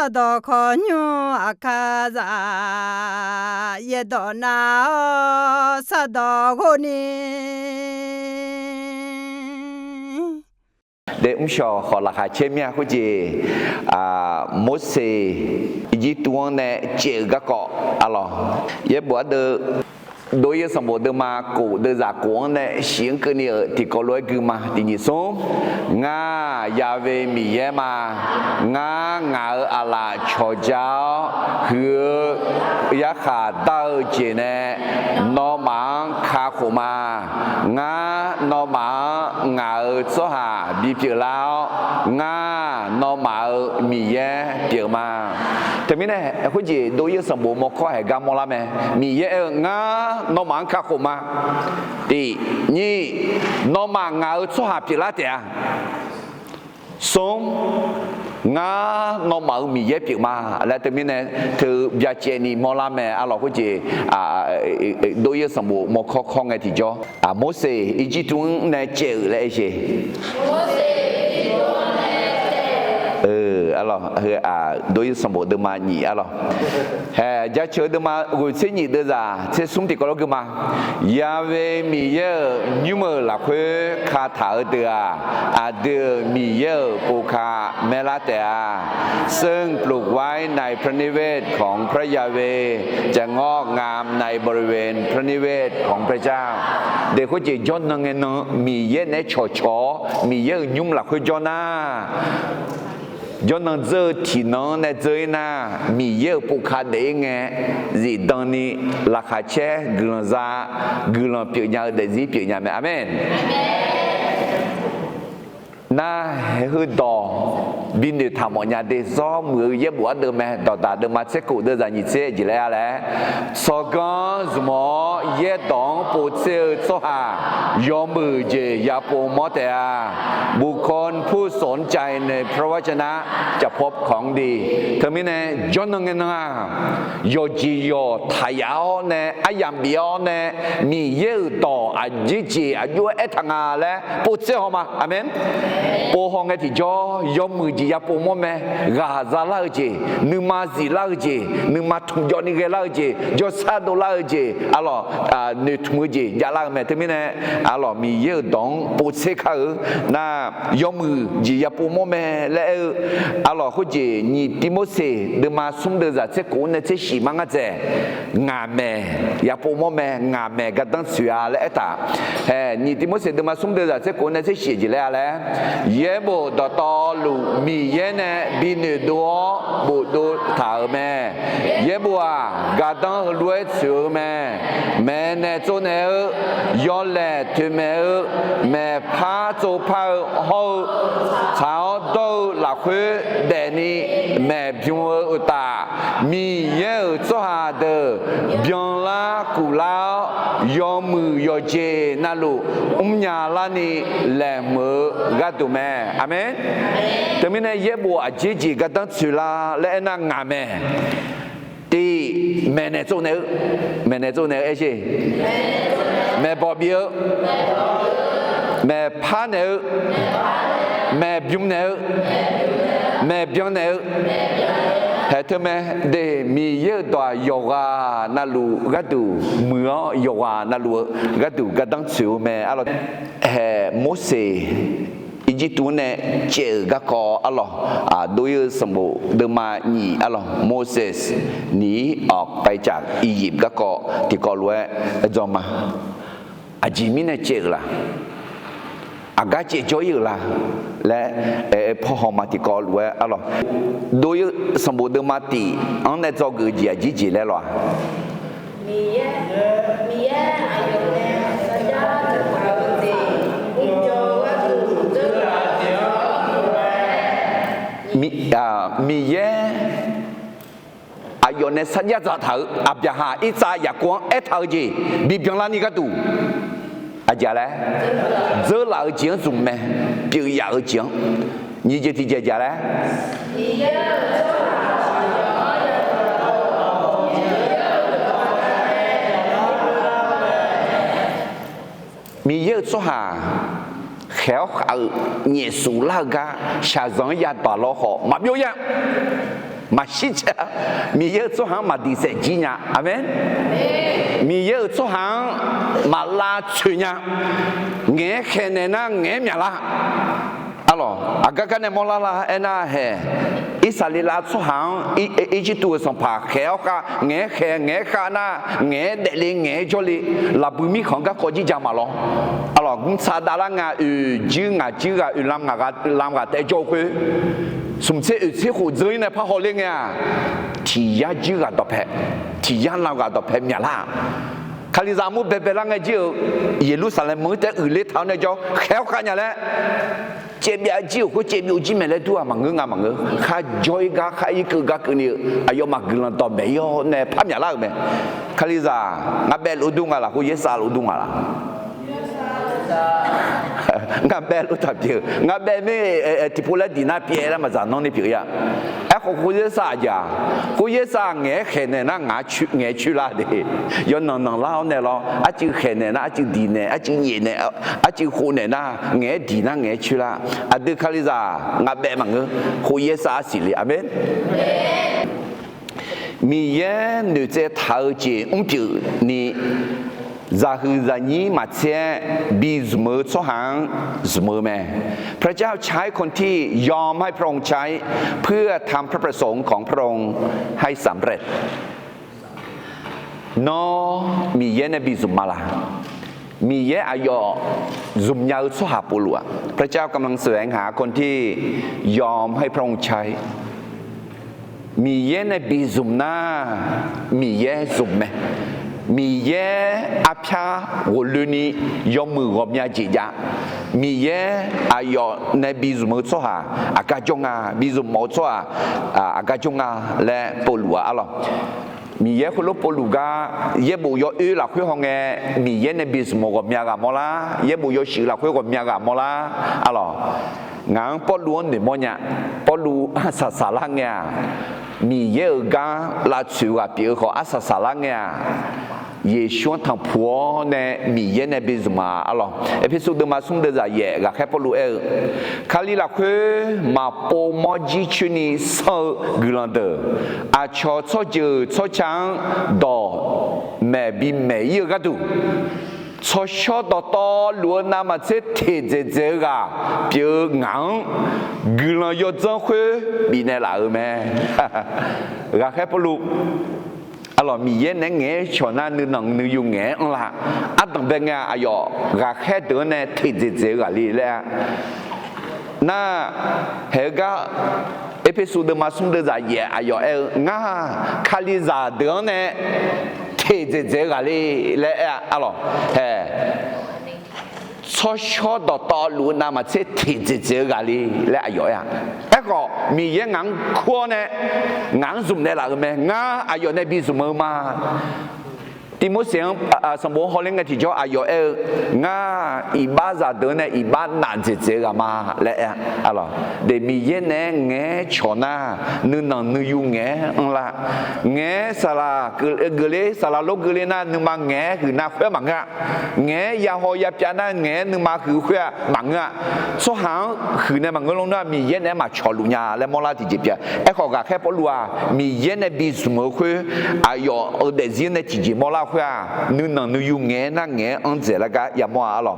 do konyo akaza ye do na sa do goni để cho họ là hai chế mía của gì mỗi xe chỉ tuôn này chế cái cọ alo ye bữa được đối với sản phẩm mà cụ đưa ra cuốn này xiên cái này thì có lối cứ mà thì như số nga ya về mì ye mà nga ngã là cho cháu hứa ya khá đau chế này nó mang khá khổ mà nga nó mang ngã số hà bị phiền lao nga nó mang mì ye phiền mà thế mình này cái gì đối với sản phẩm một khoai gam mò mẹ mì ye nga nó mang khá khổ mà thì như nó mang ngã số hà phiền lao thế sống ngã nó mở mì dép chịu mà lại từ bên này từ gia chế ni mò la mẹ alo cái gì đối với sản phẩm một khó ngay thì cho mỗi xe ý chí tuấn này chịu lại gì alo đối với sản phẩm đưa mà nhỉ alo giá chơi đưa mà người sẽ nhỉ đưa ra sẽ xuống thì có lúc mà ya về mì dép nhưng mà là khơi khá thở từ đưa mì dépปูคาเมลาเตอาซึ่งปลูกไว้ในพระนิเวศของพระยาเวจะงอกงามในบริเวณพระนิเวศของพระเจ้าเด็กเขาจะย้อนนั่งเงมีเยอะในชอมีเยอะยุ่งหลักเขาย้อนหน้าย้อนนั่งเจอที่น้องในเจอหน้ามีเยอะปูคาเด้งไงจีตอนนี้ราคาแช่กลัวซากลัวเปลี่ยนยาเดจีเปลี่ยนยาไหมอาเมนน่าฮือดอบินเดือดทำออกมาเดี๋ยวมือเย็บหัวเดิมแม่ต่อตาเดิมมาเช็คกูเดินจากยี่เช่จีแล้วแหละสกันสมอเย็ดดองปูเซลโซฮายอมมือเจยาปูมอเตอาบุคคลผู้สนใจในพระวจนะจะพบของดีเธอไม่แน่ย้อนเงินนะโยจีโยทายาวเน่อายัมบิโอเน่มีเยอะต่ออาจิจีอายุเอทังอาและปูเซลมาอาเมนปูห้องไอ้ที่จ่อยอมมือจียาปูมอแม่กาซาลาจีนึมาซีลาจีนึมาทุ่งยอนี่เกลาจีจอซาโดลาจีอะไรนึกมือจียาลาแม่ที่ไม่แน่อะไรมีเยอะดองปูเซคาน่ายอมมือจียาปูมอแม่แล้วอะไรเขาจีนี่ติโมเสเดิมาสุ่มเดือดเจ้ากูเนี่ยเจ้าสีมังอาเจงาแม่ยาปูมอแม่งาแม่ก็ต้องเสียแล้วแต่นี่ติโมเสเดิมาสุ่มเดือดเจ้ากูเนี่ยเจ้าสีจีแล้วแหละเย่โบดอตอลูมีเย่เนี่ยบินดัวบุดูถาแม่เย่บัวกาดังรวยสือแม่แม่เนี่ยโจเนอยอเล่ถึงแม่แม่พาโจพาเขาชาวโตหลักคือเดนี่แม่พิมพ์อุตามีเย่โจหาเดบิองลากุลายอมือยอเจนั่นลูยาลานี่แหลมกัดตัวแม่อาเมนแต่ไม่ในเย็บบัวจีจีก็ต้องสุราและนั่งงาแม่ที่แม่เนี่ยโจเนื้อแม่เนี่ยโจเนื้อเอชิแม่บอบเยอะแม่พาเนื้อแม่บิวเนื้อแม่บิวเนื้อแต่ทำไมเดมีเยอะตัวโยกานาลูก็ดูเมื่อโยกานาลูก็ดูก็ต้องสุแม่อะไรโมเสอีจิตุเนี่ยเจอก็ขออัลลอฮ์โดยสมบูรณ์เดิมมาหนีอัลลอฮ์โมเสสหนีออกไปจากอียิปต์ก็ขอที่ขอรู้จอมมาอาจิมิเนี่ยเจอละอากาเจจอยละและพอหอมาที่ขอรู้อัลลอฮ์โดยสมบูรณ์เดิมมาตีอันนั้นจะเกิดจีจีจีแล้วหรอมีเยอายุเนี่ยสัญญามีเยอายุเนี่ยสัญญาจะถืออับยาหาอิจฉาอยากกวนถือจีบีบยังลานี่ก็ดูอาจารย์เลยเจอเราเจียงสุ่มไหมเปียยาเจียงนี่จะที่จะเลยมีเยอะสุหาเขาเหนียสูลากาชาซังยัดบาลอหอมาเบี้ย มาชิจมีเยอะสุหังมาดีเสจีเนี่ยอาเมนมีเยอะสุหังมาลาชุเนี่ยเงี้ยแค่เนี่ยนะเงี้ยเนี่ยละalors agaga ne molala ena he isalila suhang ijitu sompa kheoka nge kha na nge de le nge joli la bumi khonga koji jamalo alors gun sa dala nga ji ga lam ga te jo kwe sumse se ho zui ne pha ho le nga ti ya ji ga do phe ti ya la ga do phe mya laคาลิซามุเบเบลังไงจิวเยรูซาเล็มมือแต่อื่นเลี้ยเท้าในจอแขวกันอย่างแล้วเจ็บยาจิวก็เจ็บอยู่จิเมเลยตัวมังเงามังเงข้าจอยกาข้าอีกกาคือนี่อายมักกินต่อเบยเนี่ยพับอย่างละไหมคาลิซางาเบลอุดุงอะไรกูเยสาลอุดุงอะไรงาเบลอุตับเจองาเบลไม่ที่พูดแล้วดีน่าเพี้ยแล้วมาจากน้องนี่เพี้ยไอ้กูเยสาจ้ะกูเยสาเงี้ยแค่เนี่ยนะเงี้ยชุลาเดียย้อนนองเล่าเนี่ยหรออาจิแค่เนี่ยนะอาจิดีเนี่ยอาจิเย็นเนี่ยอาจิคู่เนี่ยนะเงี้ยดีนะเงี้ยชุลาอะดูคาลิซางาเบลมังเงกูเยสาสิเลยอาเมนมีเย็นหรือจะเท่าเจผิวนี่Zahuzani Matse Bizmu Sohang Zmume พระเจ้าใช้คนที่ยอมให้พระองค์ใช้เพื่อทำพระประสงค์ของพระองค์ให้สำเร็จนอมีเยนบิซุมมาลามีเยอายอซุมยาสุหาปุลัวพระเจ้ากำลังแสวงหาคนที่ยอมให้พระองค์ใช้มีเยนบิซุมนามีเยซุมเมมีเยอาพยาวลุนียอมือรบยาจิยามีเยอายอในบิซุมโซฮาอากาจงาบิซุมโมโซฮาอากาจงาและปลัวอะไรมีเยคนลบปลูกาเยบุยอหลักคุยของเงมีเยในบิสโมกับเมียกับมอลาเยบุยอชื่อหลักคุยกับเมียกับมอลาอะไรงานปลูนเดมอนยปลูสาลังเงมีเยกาลาชูกับเปียขออาสาลังเงเยชวนทางผัวเนี่ยมีเยในบิสมาอะไรเอพิโซดมาสุ่มเดจะเยกับแค่ปลูคาลิหลักคุยมาโปมอจิชุนีโซกลันเดออาชอโซเจอโซจังดอแม่บีแม่ยี่ก็ดูชอชอต่อล้วนน้ำมาเจ็ดเทเจกะเปียงังกลันยอดจังคุยบีในหลังแม่กับแค่ปลูalors mi yen nge chona nu nang nu yu nge la atang be nga ayo ga khe de ne thi je ga li le na he ga episode ma sum de za ye ayo nga khali za de ne thi je ga li le alors he cho choต่อรู้นามาเช็ดที่จะเจอกันเลยและอายุอ่ะไอ้ก็มีเยงังขั้วเนี่ยงังสุ่มเนี่ยหลักไหมงังอายุเนี่ยบีสุ่มมาที่มุสลิมสมบูรณ์เขาเรียกที่เจ้าอายุงังอิบาซาเดินเนี่ยอิบานันจะเจอกันมาและอะไรเดี๋ยวมีเยเนี่ยเงี้ยชนะนึกนั่งนึกยุ่งเงี้ยละเงี้ยสลาเกลือสลาโลกเกลือน่ะนึกมาเงี้ยคือน่าเพื่อมังอ่ะเงี้ยยาหอยาพิจารณาเงี้ยนึกมาคือเพื่อมังอ่ะสุดท้ายคือในมังกรลงน่ะมีเยเนี่ยมาชอลุญาและมอลาที่จีบเนี่ยไอ้ข้อกาแค่ปลัวมีเยเนี่ยบิสมุคืออายุเดี๋ยวเยเนี่ยที่จีบมอลาคือนึกนั่งนึกยุ่งเงี้ยนั่งเงี้ยอันเจแล้วก็อย่ามัวอะไร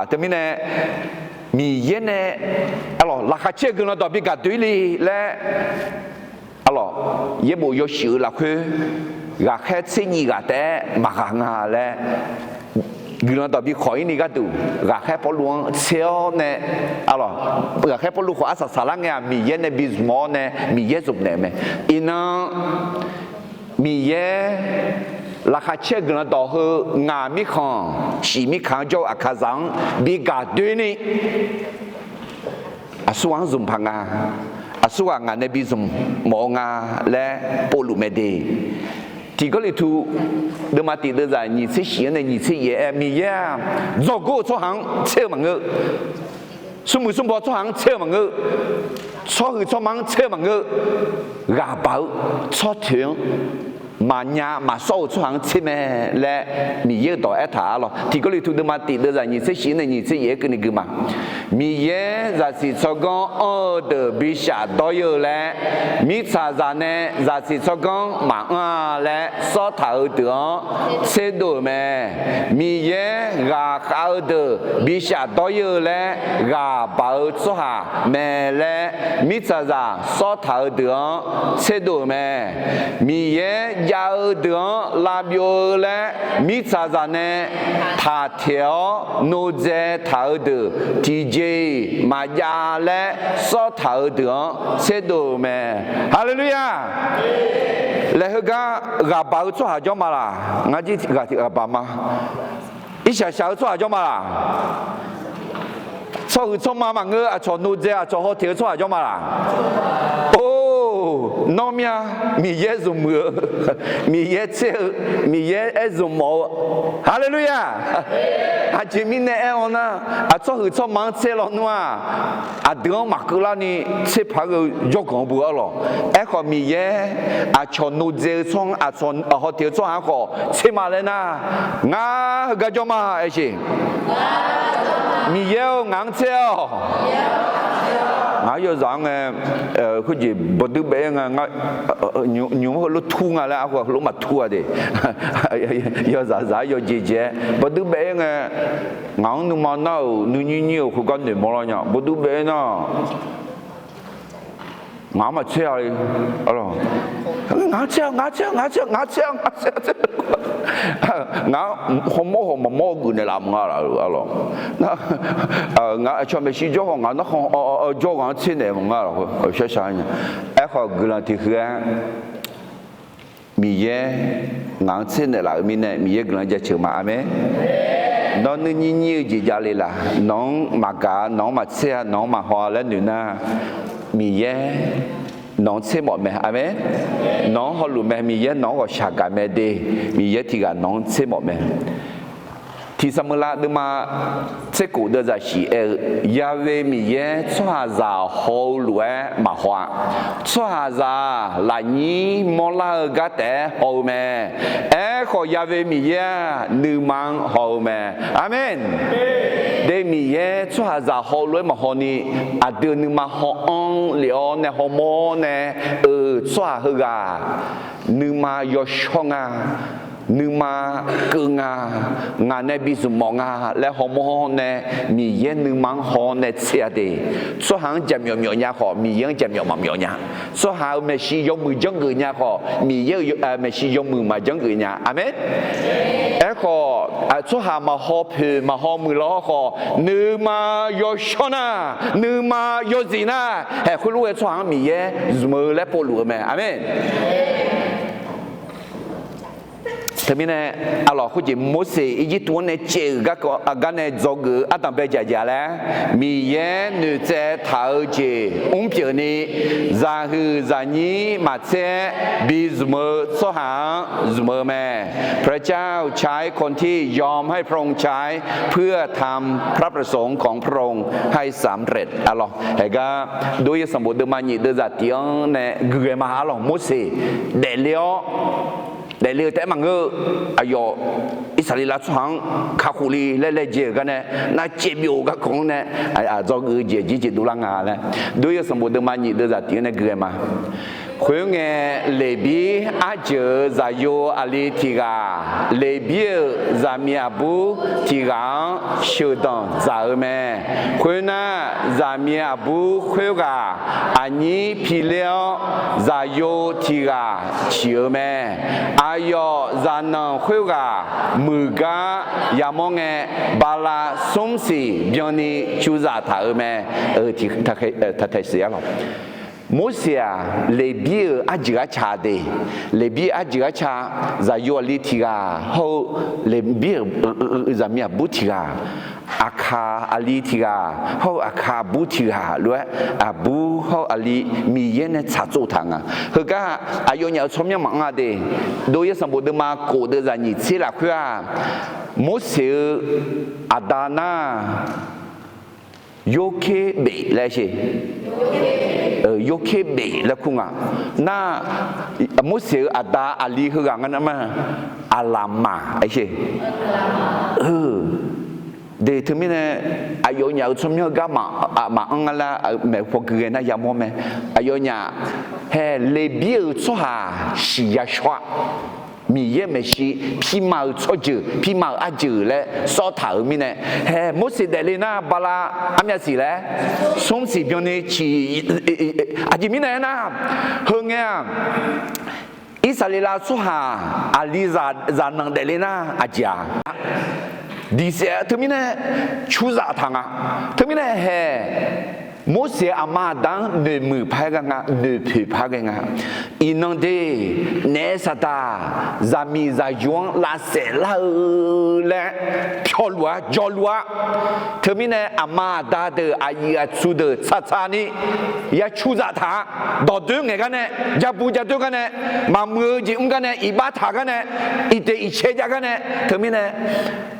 แต่ไม่เนี่ยมีเย็นเนี่ยalors la khachie que nous doit bien tuer les alors yebo yoshi la que la khachie ni gate maganga le nous doit bien khoi ni gatu la khache pour loin seo ne alors la khache pour lu kho asa salanga mi yen ne bismo ne mi yesup ne me ina mi ye la khachie que nous doit nga mi khan shi mi khan jo akazang bi ga tuer niอาสวงซุมพังอาสวงงานในบิซุมหมองาและโปลุเมเดที่ก็เลยถูกเดิมมาติดเดินใจนี่สิเสียในนี่สิเย่มีเย่จอกูช่วงเชื่อมังเงสมุสมบัติช่วงเชื่อมังเงช่วงมังเชื่อมังเงกาเบาช่วงถึง mà nhà mà sau cho hàng chim mẹ lẽ mi ye đó ấy thả lo thì có lý thuyết mà tỷ đưa ra như thế gì này như thế gì cái này cứ mà mi ye ra si cho con ở de bị sát đó yêu lẽ mi cha ra nè ra si cho con mà lẽ so thảo được chế độ mẹ mi ye gà khao de bị sát đó yêu lẽ gà bảo cho hà mẹ lẽ mi cha ra so thảo được chế độ mẹ mi ye giao được là biểu lẽ mi cha ra nè thà theo nô dễ thảo được thì gì mà gia lẽ so thảo được chế độ mẹ hallelujah lẽ gà bảo cho hà cho mà là ngay chỉ gà bảo mà ít xíu cho hà cho mà là cho mà ngơ cho nô dễ cho họ theo cho hà cho mà là nó mi ye dùng mưa mi ye chơi mi ye dùng mỏ hallelujah chỉ mi nè ông na cho mang chơi lo nữa đừng mặc cái là ni chơi phá cái gió công bùa lo họ mi ye cho nô dê xong cho họ tiêu cho họ chơi mà lên na ngã cái cho mà ấy gì mi ye ngang chơi ngã vô rằng cái gì bữa thứ bé ngã nhiều họ lúc thu ngã là họ lúc mà thu à đi vô giả vô gì bữa thứ bé ngã ngang nụ mà nào nụ nhiều họ còn để mua lo nhở bữa thứ bé nó ngã mà chơi rồi ngã chơi ngã không mua người này làm ngã là ngã cho mình sử dụng ngã nó không cho ngã chơi này ngã là sẽ sao nhỉ em họ người là thì khác mi ye ngã chơi này là mi ye người là chỉ chịu mà ame nó nhiều gì ra là nó mà cả nó mà chơi nó mà hòa lên nữa na mi ye nó chơi mọi mẹ amen nó họ lùm mẹ mi ye nó có sạc cả mẹ đi mi ye thì cả nó chơi mọi mẹ thì sao mà đứa mà chế cụ đưa ra sĩ Yahweh mi ye cho ra hậu lúa mà hoa cho ra là nhí mò la gà té hậu mẹ khó Yahweh mi ye nữ mang hậu mẹ amen để mi ye cho ra hậu lúa mà hoa ni đưa nữ mà họ ăn liệu nè họ mò nè cho ra nữ mà yo shong nữ mà cưng ngà nè bị sụm mong lẽ họ mò nè mi ye nữ mang họ nè xe đi số hàng chậm nhỏ nhà họ mi ye chậm nhỏ nhà số hàng mẹ sử dụng 10 giống người nhà họ mi ye mẹ sử dụng 10 mà giống người nhà amen họ số hàng mà họ phê mà họ 10 lo họ nữ mà yo shona nữ mà yo zina hệ khối lúa số hàng mi ye mơ lẽ po lúa mẹ amen thế nên alors cái gì Moses ýตัวnày chơi cái này做个阿当别家家嘞mi ye nữ chế thảo chế biểu này ra hư ra nhí mà chế bị mơ số hàng mơ mẹ พระเจ้าใช้คนที่ยอมให้พระองค์ใช้เพื่อทำพระประสงค์ของพระองค์ให้สำเร็จ alors เฮก็โดยสมบูรณ์มานี่เดือดเตียงเนี่ยเกลือมา alors Moses เดลียวแต่เรื่องแต่มังอายุอิสราเอลช่างข้าคุลีเล่เจกันเนี่ยน่าเจ็บอยู่กับของเนี่ยจอเจจีดูลังงาเลยด้วยสมบูรณ์มันนี่เดือดที่เนี่ยเกลือมาคุยเงี้ยเลบีอาเจอจะอยู่อะไรที่กาเลบีจะมีอาบุที่กาชื่อดังจะเมื่อคุยน่ะจะมีอาบุคุยกาอันนี้พี่เลี้ยจะอยู่ที่กาชื่อเมื่ออายุจะนั่งคุยกามือกายามองเงี้ยบาลาสมศรีเบียนี่ชูจ่าท่าเมื่อที่ท่าเสียหรอMoses les biens à dire chade les biens à dire cha za yo litiga ho les biens za mi butiga akha alitiga ho akha butiga lo abu ho ali mi yen cha zo tang a he ga ayo nya chom nya mang a de do ye sam bo de ma ko de za ni chi la khwa Moses adana yoke be la she yo ke be la kunga na Moses ada ali hu ga ngana ma alama ai che de termine ayo nya chomyo ga ma angala me fogre na ya mo me ayo nya he le biu cho ha shi ya shwa mi ye me shi pi ma cho ju pi ma a ju le so thao mi ne he mo se de le na bala amya si le som si byo ne chi a ji mi ne na hu nge Israela cho ha aliza za nang de le na a jaဒီစက်သမီးနဲ့ချူစာထငါသမီးနဲ့ဟဲမိုးစေအမတန်းနေမှုဖာကငါနေဖေဖာကငါအင်းနဒေနေစတာဇာမီဇာယွန်လာဆဲလာလေဖြောလွာဂျောလွာသမီးနဲ့အမဒါတဲ့အယီအချူဒဆာချာနီရချူစာထာဒေါ်ဒုငယ်ကနဲ့ဂျပူဂျတုကနဲ့မမွေဂျီဦးကနဲ့ဤဘာထာကနဲ့ဤတေဤချေကြကနဲ့သမီးနဲ့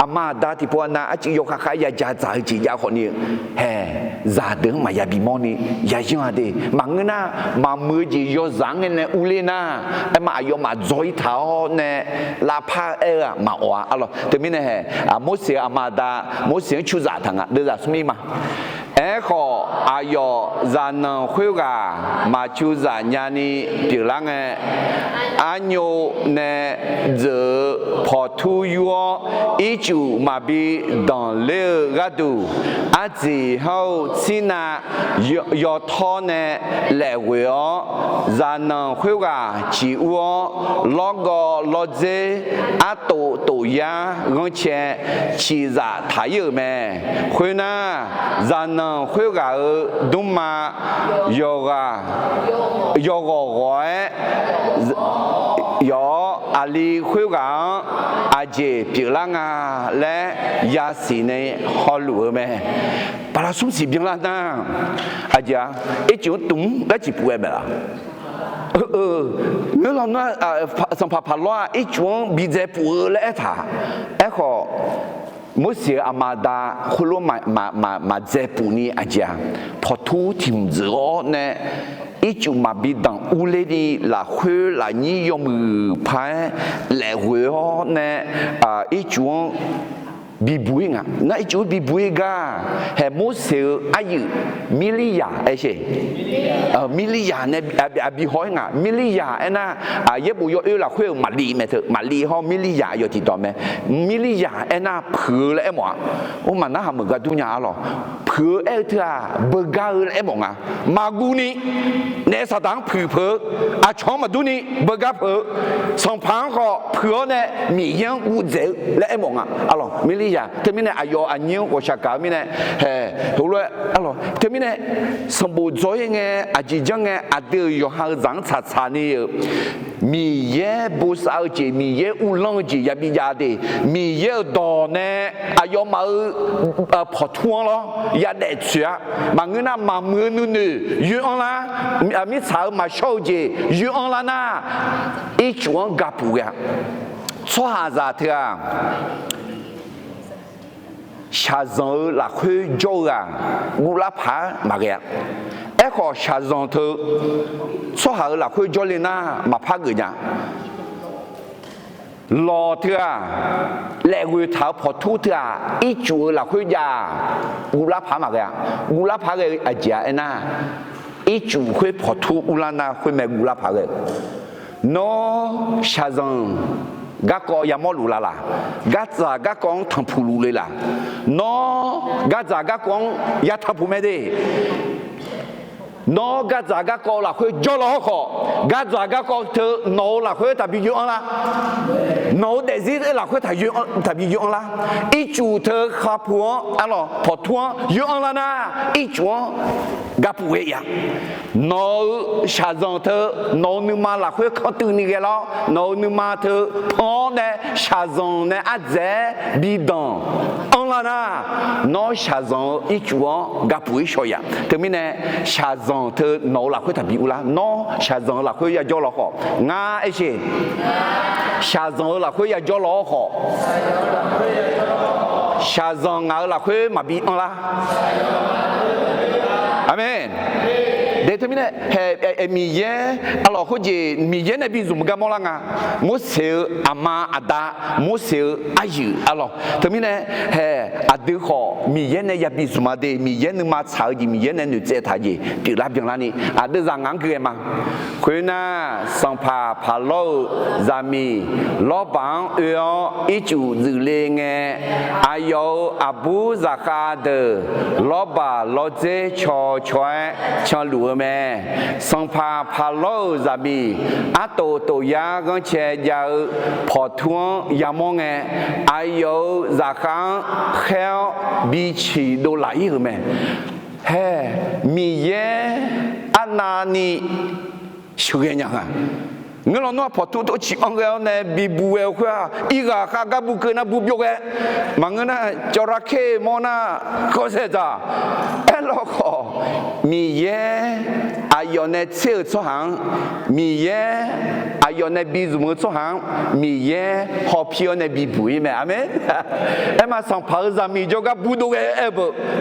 အမဒါတိပွားနာအချီယောခခါရဂျာဇာချီရခေါနီဟဲဇာဒင်းမya bimoni ya jade mangna ma muji yo zang ne ulena e ma yo ma zoi thao ne la pha e ma wa alo te mi ne he mo se amada mo se chu za thanga de za smi ma e kho ayo zanan khwe ga ma chu za nya ni pi la nge anyo ne ze pho thu yo i chu ma bi dans le gadu a ji hao sina yo tho ne le we o zanan khwe ga chi wo logo loje a to ya ngong che chi za tha yu me khwe na zanan khwe ga dum ma yoga goe yo ali khwe ga a je pi la nga le ya si ne ho lu me para sum si bien la na aja e chu tum ga chi pu e me la nếu là nó sản phẩm loa ít chuông bị dễ phụ lẽ thà ấy họ mỗi sự amada kholo mà dễ phụ ni aja phật thu tìm rõ nè ít chuông mà bị đằng u lê đi là khuê là nhị yom phái lẽ huế nè ít chuông bị bụi ngà, nãy chú bị bụi ga, hè mỗi sự ai milia ấy chứ, milia này bị hỏi ngà, milia ấy na, yếp bụi yêu là khuya mà lì ho milia yêu thì đó mẹ, milia ấy na phứ là em ạ, mà nó hàm cái tu nhà rồi, phứ ấy thưa bờ ga là em ạ, mà gu ni, nè sao đang phứ, chó mà tu ni bờ ga phứ, xong phán họ phứ này mỹ nhân u dễ là em ạ, alo milia thế mình này ayo anyo của cha cả mình này hè đúng rồi alo thế mình này sắm bộ rồi nghe chỉ chẳng nghe đưa yo hàng răng chặt chặt này mi ye bố sao chỉ mi ye u long chỉ ya bị ya đi mi ye đỏ nè ayo mà phật thuông lo ya để chuyện mà người nào mà mưa nu nu yu on la mi sao mà sâu chỉ yu on la na ít chuông gặp bùa cho hà ra thưa Shazan la khuê joga gula pha maria e kho shazan thơ so ha la khuê jolena mà pha người nhà lo thưa lẹ người thảo phật thu thưa ít chú là khuê già gula pha maria gula pha người aja ena ít chú khuê phật thu ulana khuê mẹ gula pha người no shazan gác có yam lù la gác già gác con thằng phụ lùเลยล่ะ nó gác già gác con ya thằng phụ mẹ đi nó gác già gác con là khuê cho nó khó gác già gác con thơ nó là khuê tại vì dưỡng la nó để gì là khuê tại vì dưỡng la ít chủ thơ khá phúa alo phật thua dưỡng la na ít chủ gác phụ vậy nó xa dòng thơ nó nương mà là khuê khó từ này lo nó nương mà thơ phó nè xa dòng nè á dễ bị đòn ông là na nó xa dòng ít chủ gác phụ vậy xoay thế mình nè xa dòng thơ nó là khuê tại vì u la nó xa dòng là khuê ya cho lo khó nga ấy chứ xa dòng là khuê ya cho lo khó xa dòng nga là khuê mà bị ông la amen để thế này hệ mi ye alo có gì mi ye này bị dùng cái món là mua sữa ama ada mua sữa ayu alo thế này hệ adu họ mi ye này bị dùng mà để mi ye này mà炒gì mi ye này nữ chế thay gì bị làm việc là ni adu rằng ngang cái mà khuyên na sang pa lâu ra mi lo bằng yêu ít chủ dữ lệ nghe ayo abu zakade lo ba lo chế cho cho lúa mẹ sang pa lâu ra mi à tổ ya con trẻ giàu phò thuông ya mong nghe ayo zakang khéo bị chỉ đồ lại rồi mẹ he mi ye anani suy nghĩ à người lo nói phật tu tu chỉ ông cái này bị bùa qua iga kaga bu kena bu biok cái mà người na cho ra kê mona có sẽ ra em lo khó mi ye ayo này chơi cho hàng mi ye ayo này bị dùng cho hàng mi ye họ phiêu này bị bùi mẹ amen em mà sang phật ra mi cho các bu đồ cái em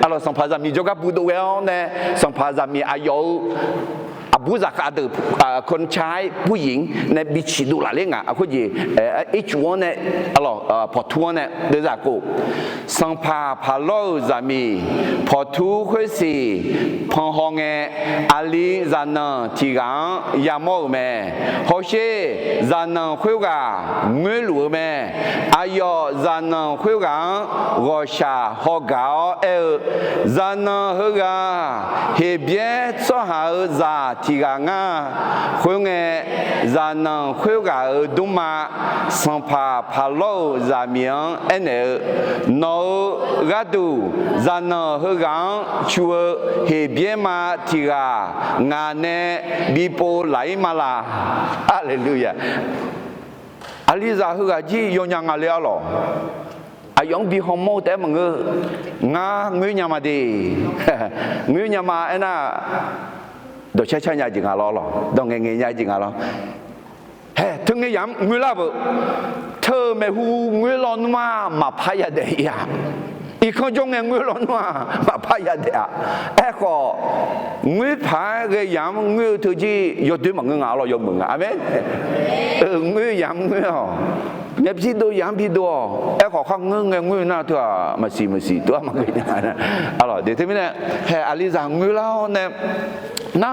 alo sang phật ra mi cho các bu đồ cái này sang phật ra mi ayo Abu Zakade คนใช้ผู้หญิงในบิชิดุลาเล่งอ่ะคุณยี่อีจวนเนี่ยพอทัวเนี่ยเดือดกูสังพาโลจามีพอทัวคุยสิพังหงเงอาลีจานังที่กังยามอแม่ฮอเชจานังคุยกับเงือหลัวแม่อายอจานังคุยกับกอชาฮอกาจานังคุยกับเฮเบียซ้อหาจาที่กังคุยเงจานังคุยกับดุมาสังพาโลจามีงเอ็นโนกัดูจานังคุยกับชัวเฮเบียมาที่กางานเนบิโปไหลมาลาฮาเลลูยาอาลิซาคุยกับจียองยังอะไรอ่ะอายองบีฮอมโมแต่มึงงาเงยมาดีเงยมาไอ้น่ะเดี๋ยวใช้ยาจริงอ่ะล้อต้องเงี้ยจริงอ่ะล้อเฮ้ถึงเงี้ยเงยละบ่เธอไม่หูเงยล้อนมาพายเดียอีกคนจงเงยล้อนมาพายเดียเอ้ก็เงยพายเงี้ยเงยทุจียอดด้วยมึงอ่ะล้อยอดมึงอ่ะอาเมนเงยเงยเนี่ยพี่ดูยังพี่ดูเอ้ขอข้างเงยน่าตัวมาสีตัวมาเงยนะอะไรเดี๋ยวที่นี่เฮ้อลิซาเงยแล้วเนี่ยน่า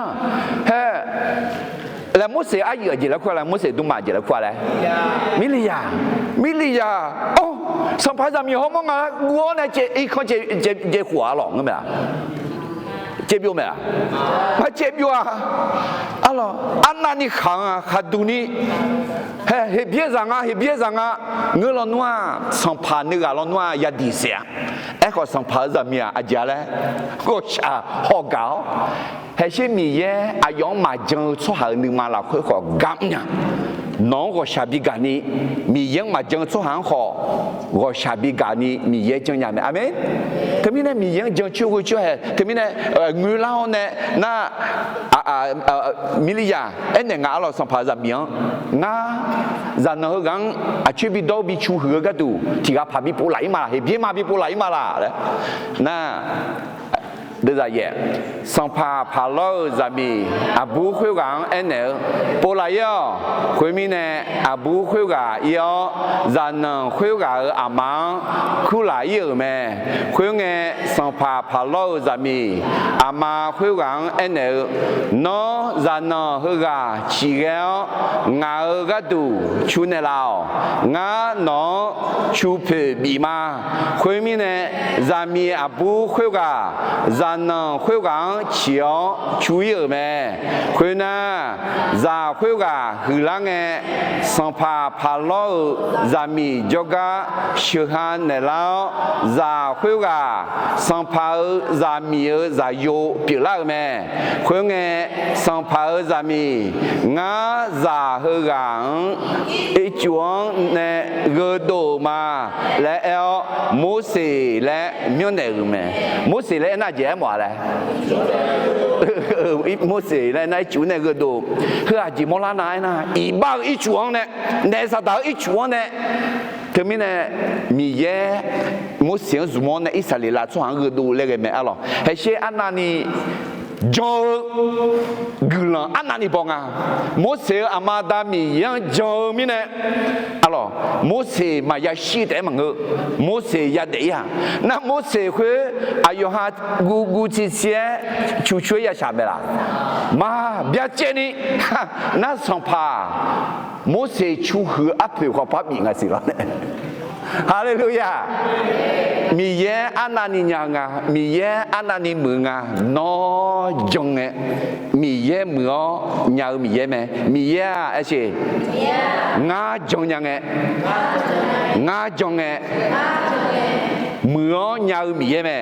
เฮ้แล้วมุสอายุกี่แล้วคนละมุสดูมากี่แล้วคนละมิลิยาโอ้สัมภาษณ์มีห้องมั้งอ่ะวัวเนี่ยอีกคนเจหัวหลงกันไหมล่ะเจ็บอยู่ไหมล่ะไม่เจ็บอยู่อ่ะอะไรอันนั้นนี่ขังอ่ะขัดดูนี่เฮ้เบี้ยจังอ่ะเงือเราหนัวสัมภาษณ์นี่ก็เราหนัวยาดีเสียไอ้คนสัมภาษณ์มีอาจารย์เลยก็ชาหอกเก่าเฮ้ชิมีเย่อายองมาจังช่วยหาหนึ่งมาละค่อยขอกัมเนี่ยน้องก็ชาบิกานีมีเย่มาจังช่วยหาขอก็ชาบิกานีมีเย่จังยังไงอาเมนทำไมเนี่ยมีเย่จังช่วยทำไมเนี่ยเงือเราเนี่ยน่ามิลิยาเอ็นเนี่ยงาเราสัมภาษณ์มีงาจานเรากังอาชีพบิดบิชูหัวกันดูที่กับพาบิปูไหลมาเฮบีมาบิปูไหลมาละน่าเดี๋ยวจะแย่สังพาโลจามีอาบูคุยกันเอ็นเอปูไหลย่อคุยมีเนี่ยอาบูคุยกันย่อจานนคุยกันอามังคุไหลย่อแม่คุยเงี้ยสังพาโลจามีอามาคุยกันเอ็นเอโนจานนคุยกันชีเกลงากันดูชูเนลาวงาโนชูเพบีมาคุยมีเนี่ยจามีอาบูคุยกันจานนคุยกันเชียวช่วยแม่คุยนะจาคุยกันหือลังเงสังพาโลจามีจกะชื่อฮันเนลาวจาคุยกันสังพาจามีจาโยปิลาแม่คุยเงสังพาจามีงาจาหือกันอีจวงเนเกโดมาและเอลมูสีและมิวเนอแม่มูสีและน่าเจ๋ออะไรอีมุสลิมในจุดนี้ก็ดูเฮ้ยจีมอลานานะอีบ้าอีจวงเนี่ยในสถานอีจวงเนี่ยทำไมเนี่ยมีเยมุสลิมจุมอนเนี่ยอิสราเอลช่วงก็ดูเลยกันไหมอ่ะหรอเฮ้ยอันนั้นนี่ jo gulan anani bonga Mose amada mi yang jo mine alors Mose ma ya shi de mang Mose ya de ya na Mose kwe ayo ha gu chi xie chu chu ya sha me la ma bia jie ni na song pa Mose chu he ape ko pa mi nga si la Hallelujah. Miye anani nyanga, miye anani munga, no jonge, miye muo nyau miye me, miye ache, nga jonyange, nga jonge, muo nyau miye me.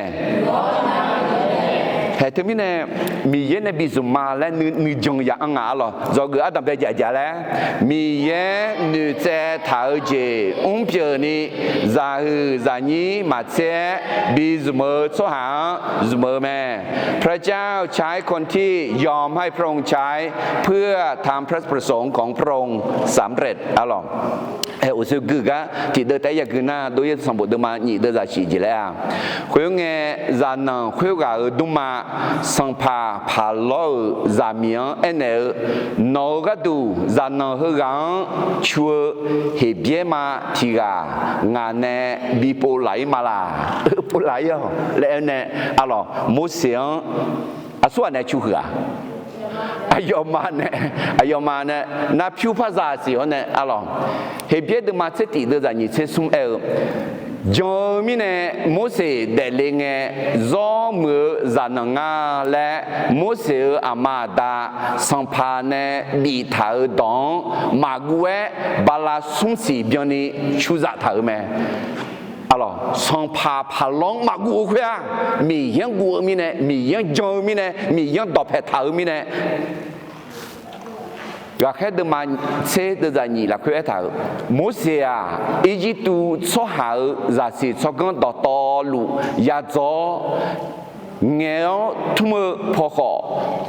Hệ thứ này miye ne bisu ma le nu jong ya anga lo, do gu adam be ja le, miye nu che thao je, pye ni za hu za ni ma che bisu mo so ha zu mo me. พระเจ้าใช้คนที่ยอมให้พระองค์ใช้เพื่อทำพระประสงค์ของพระองค์สำเร็จอะลองอุสุกึกะที่เดแต่ยากึนาโดยสมบูรณ์มานี่เดจะสิจิแล้วคุยงจานังคุยกะดุมาสังพาพาโลจามียเอเนโนกะดูจานังเฮกังชัวเฮเบียมาทีกางานเนบีโปไหลมาลาโปไหลอ่ะแล้วเนอะลองโมเสสอะส่วนเนชูหือayomane na piu paza si one alors he bien de ma tete de za ni se sum jo mine Mose de linge zo mu za nga le Mose amada sampa ne bi ta don ma gue bala sum si bien ni chuza ta me alors sans pas parlons ma gu quoi mi yang gu mi ne mi yang jo mi ne mi yang do phe thau mi ne và khi de man se de za ni la kwe thau Mose a Egypte so ha za si so gan do to lu ya zo nghèo thum pho kho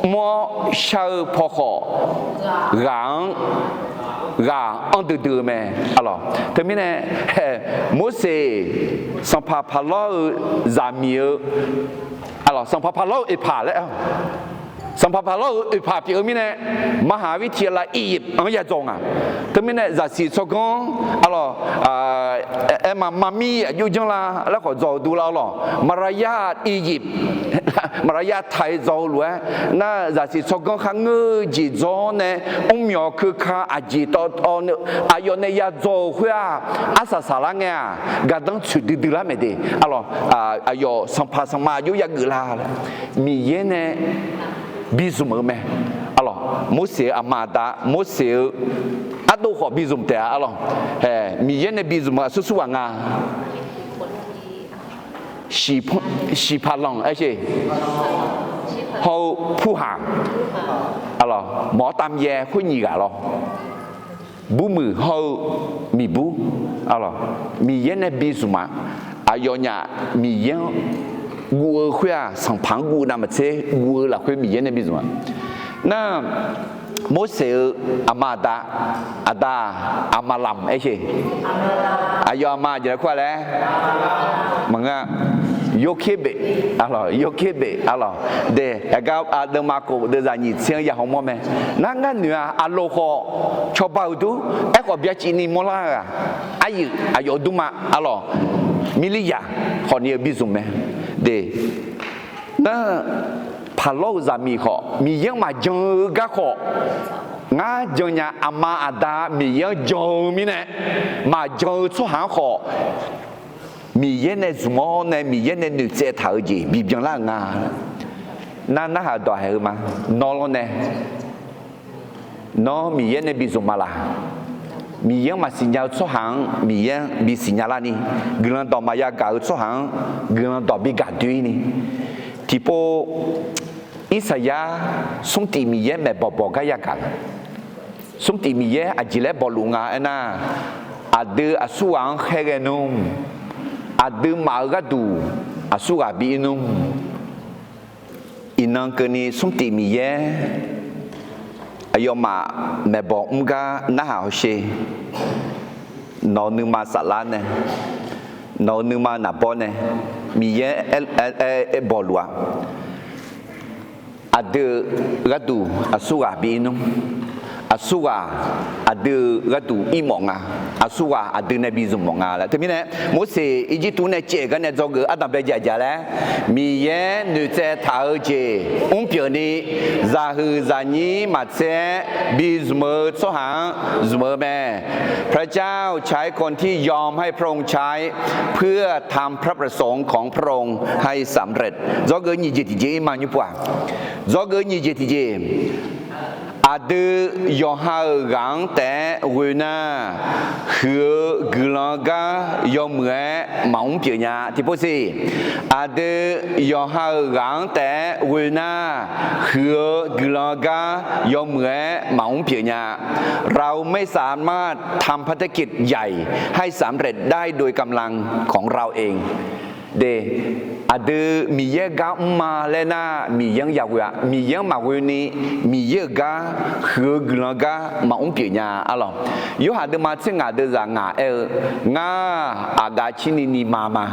mo shao pho kho gang en deux mais alors terminé Mose sans pas parler zamieux alors sans pas parler et parler sans pas parler et pas puis terminé มหาวิทยาลัยอียิปต์en ya zong terminé za si so gon alors mamiอยู่จังล่ะแล้วก็จอดูแล้วมารยาทอียิปต์มารยาทไทยจอรู้น่าจะสิสกังขังจีจอเนี่ยมีคือข้าอาจีตอนอายเนี่ยยาจอหัวอาสาสาลังเนี่ยกัดดังชุดดีละไม่ดีalorsอายสัมภาษณ์มาอยู่ยากละมีเยเนี่ยบิซุมไหมalors Mose amada Mose ado ko bizum te alors mi yen ne bizum su su nga shi pa long ai che ho pu ha alors mo tam ye khu ni ga lo bu mu ho mi bu alors mi yen ne bizuma ayonya mi yen gu khua sang phang gu na ma che gu la khu mi yen ne bizuma na Mose amada ada amalam ai che ayo ama je kwa le manga yokebe alors de aga de mako de za ni chen ya ho mo me na nga nua alo kho chobau du e ko bia chi ni mo la ayo duma alors miliya ho ni bizum me de na Palo zami kho mi yang ma jong ga kho nga jong nya ama ada mi yang jong mi ne ma jong chu han kho mi yen ne zmo ne mi yen ne nu che thao ji bi byang la nga na ha do he ma no lo ne no mi yen ne bi zo ma la mi yang ma signal chu han mi yang bi signal la ni glan do ma ya ga chu han glan do bi ga dui ni tipo Isaya sung ti mi ye me bobo ga ya kan sung ti mi ye ajile bolunga ena ade asuang hegenum ade magadu asuga binum inang keni sung ti mi ye ayoma me bo mga na ha she no nu ma salane no nu ma na bone mi ye bolua ada ratu asura binum asura ada ratu imonga asura ada nabi zumonga la tapi ne Moses iji tu ne che ga ne zog adam be ja ja la mi ye nu che tha je un pyo ni za hu za ni ma che bi zmo so hang zmoแม่พระเจ้าใช้คนที่ยอมให้พระองค์ใช้เพื่อทำพระประสงค์ของพระองค์ให้สำเร็จ do ge ni je ti je ma ni pwa do ge ni je ti je ada yohagang te wena hứa gulaga yomue maung pia nya thì bố gì ada yohagang te wena hứa gulaga yomue maung pia nya เราไม่สามารถทำภารกิจใหญ่ให้สำเร็จได้โดยกำลังของเราเองเดada mi ye ga ma lena mi yang ya wa mi yang ma we ni mi ye ga he gla ga ma on pie nya alo yo ha de ma tsin ga de za nga nga aga chini ni mama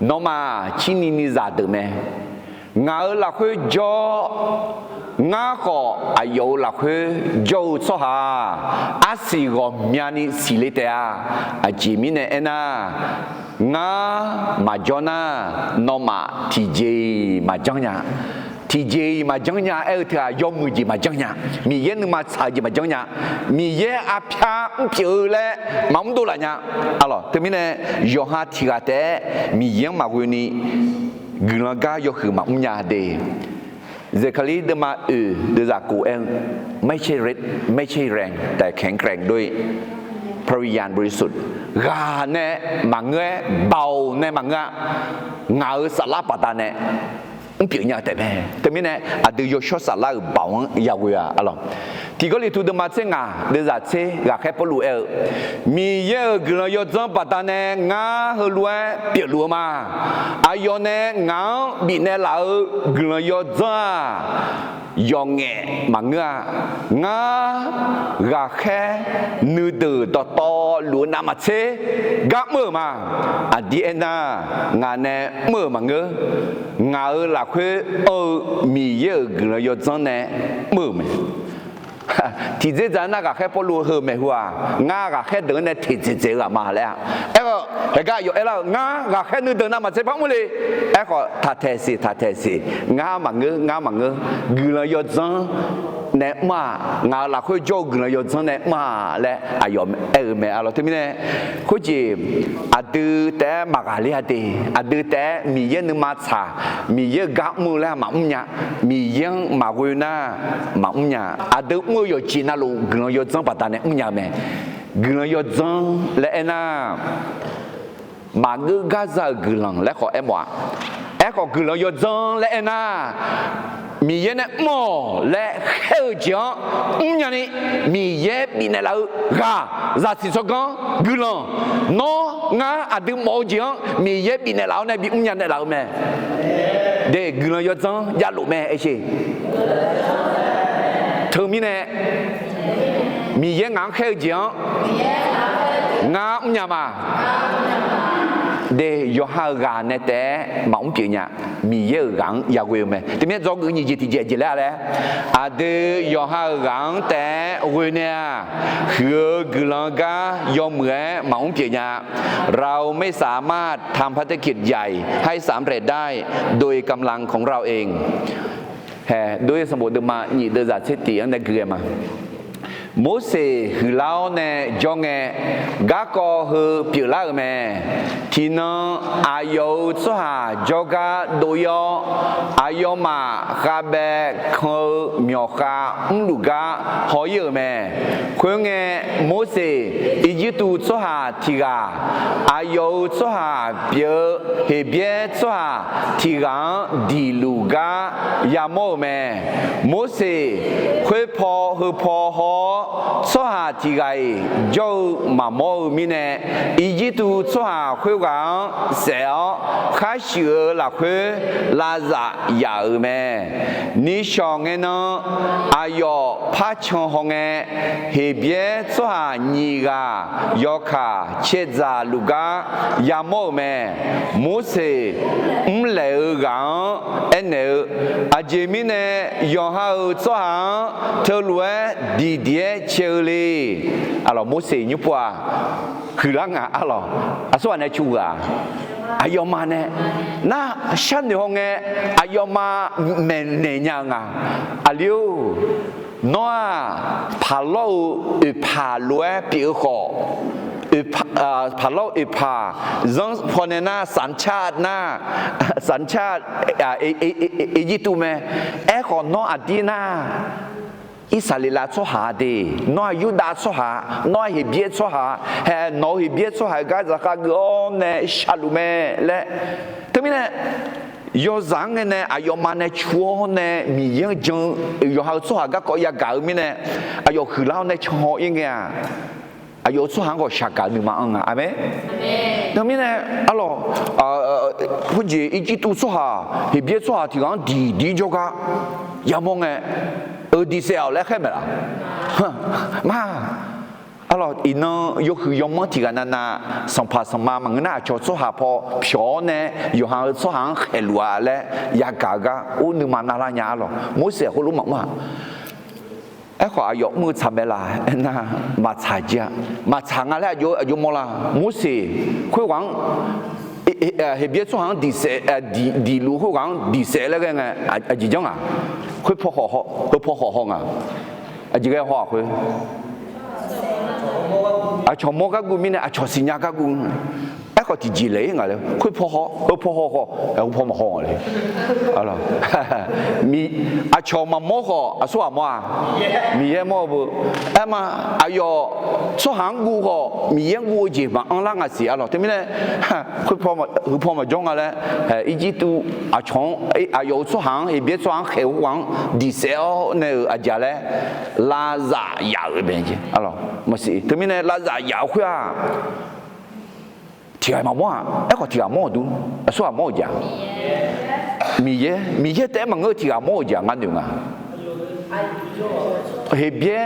no ma chini ni za de me nga la khwe jo nga ko ayo la khwe jo so ha asi go mya ni si le te a ji mi ne ena nga majona noma tj majanya tj majanya thà yom ji majanya mi ye nu ma sa ji majanya mi ye a phya pyo le mong do la nya alors termine yo ha thi ga te mi ye ma wi ni gulaga yo khu ma nya de เซคารีเดมาเดจากกูเองไม่ใช่ฤทธิ์ไม่ใช่แรงแต่แข็งแกร่งด้วยพระวิญญาณบริสุทธิ์กาเน่มังเง่เบาเน่มังเง่เงาสลับปะตาเน่อุ้งเปียกเนี่ยแต่แม่แต่ไม่เน่อาจจะยกช็อตสลับเบายาวเลยอะไรที่ก็เลยถูกเดมาเซงาเดจากเซกาแค่ปลุกมีเยอะกลัวยจังปะตาเน่งาหัวลัวเปียกลัวมาอายเน่งาบินเน่ลาวกลัวยจังยองเงมังเงงากาแค่นืดต่อหลวนามาเชกะเมื่อมาอดีเอน่างานเน่เมื่อมังเงงาหลักเมีเยอะกลัวยจังเน่เมื่อมั้ยที่เจ้าหน้าก็แค่พอรู้เหรอไม่หัวงาก็แค่เดินในที่เจ้ามาแล้วเอ้ก็เฮ้ยก็อยู่แล้วงาก็แค่นึกเดินน้ำมาเจ็บมั้งเลยเอ้ก็ทัดเทสิงามังเงกุลยศจังเนี่ยมางาหลักคุยโจกุลยศจังเนี่ยมาแล้วอายอมไม่เอาที่นี่คุยจีอดีแต่มากอะไรอดีแต่มีเยอะนึกมาชามีเยอะกักมือแล้วมาเนี่ยมีเยอะมาคุยนะมาเนี่ยอดีมืออยู่จีน่าลูกุลยศจังปัตตาเนี่ยเนี่ยแม่กุลยศจังแล้วน่ะมาเกกาซากุลังแล้วขอว่าก็กุลยศจังแล้วน่ะมีเยอะเนี่ยหม้อและเขี้ยวจ้าเนี่ยนี่มีเยอะปีนั้นเราจะสิสกังกุลังน้องงาอดีหม้อจ้ามีเยอะปีนั้นเราเนี่ยปีเนี่ยเราแม่เด็กกุลยศจังยาลูแม่ไอ้ชีเธอมีเนี่ยมีเยอะงาเขี้ยวจ้างาเนี่ยมาเดยอฮากาเนแต่มาอุ้งเปียเนี่ยมีเยอะกังยาวเวลไหมทีนี้จอกุญจิตเจแล้วแหละอาเดยอฮากังแต่เวเนี่ยคือกลังกายอมเหมือมาอุ้งเปียเนี่ยเราไม่สามารถทำภารกิจใหญ่ให้สำเร็จได้โดยกำลังของเราเองแห่ด้วยสมบูรณ์มาหนีเดินจากเสตีอันใดเกลือมาโมเสสคือเราเนี่ยจงเงกะก็คือเปล่าแม่ที่นั่งอายุสุหาจกะโดยอายุมาคาเบะคือมีโอกาสลูกะหอยแม่คนเงโมเสสอีจิตุสุหาที่กาอายุสุหาเปล่าเฮเบียสุหาที่กาดีลูกะยามโมแม่โมเสสคุยพอคือพอหอ做下自己就麻木面呢，以及都做下会讲少，开始拉去拉杂牙咩？你想的呢？哎呦，怕抢红的，那边做下你个要卡切杂路个牙毛咩？冇事，唔来讲，呢啊前面呢用好做下，头路地点车里，啊咯冇事你不啊？คือร่างอ่ะหรอส่วนในชูอ่ะอายอมาเนี่ยน่าฉันในห้องเนี่ยอายอมาเมนเนี่ยยังอ่ะอาลิวน้าพาโลพาลัวปีขอพาโลพาจังพอเนี่ยน่าสัญชาติน่าสัญชาติเอจิตุเมขอน้าอดีน่าอิสราเอลชั่วหาดีน้อยยูดาชั่วหาน้อยฮิบเยชั่วหาเฮ้น้อยฮิบเยชั่วหาก็จะก็เนี่ยชาลุเมและทั้งนี้เนี่ยยอจังเนี่ยอายอมันเนี่ยชัวเนี่ยมีเยอะจังยอหาชั่วหาก็อยาก搞มีเนี่ยอายอคือเราเนี่ยชัวยังไงอายอชั่วหาก็ชักกันหนึ่งมาอ่ะอ่ะไหมทั้งนี้เนี่ยอ๋อผู้จีอีจิตุชั่วหาฮิบเยชั่วหาที่กันดีจังก็ยามองเนี่ยดีเซลแล้วแค่ไหนล่ะมาalors il n'en yo que yo monti ganana sans pas sans ma mangna cho so ha po pione yo ha so han helwa le ya gaga u nu manala nya lo mo se ho lu ma ma ไอ้ขออายุมือทำเวลานะมาฉายเจ้ามาฉางอะไรอายุมละมุสีคุยหวังเฮเบียส่วนดีเสดีรู้คุยหวังดีเสแล้วกันไงจีจังอ่ะคุยพอห่อพอห่ออ่ะจีก็ห่อคุยชมโมกักูมีเนี่ยชอสิญญากักูไอ้ขอที่จีเลยไงเลยคุยพอห่อพอห่อพอมาห่อเลยอะไรมีชอมาโมห่อส่วนมั่วมีเยอะมั่วบุไอ้มาอายุส่วนหางกูห่อมีเยอะกูจีบอังลังอ่ะสิอะไรแต่ไม่ได้คุยพอมาจงอะไรอีจิตุชงอายุส่วนหางเบียส่วนหางเขียวหวังดีเซลเนี่ยอาจจะเลยลาซายาวเป็นจีอะไรไม่สิแต่ไม่ได้ลาซายาวคุยที่ไอ้มาว่าไอ้ก็ที่ไอ้มาดูส่วนมาจ้ะมีเยอะแต่มันก็ที่ไอ้มาจ้ะงั้นดูอ่ะเฮ้ยเบี้ย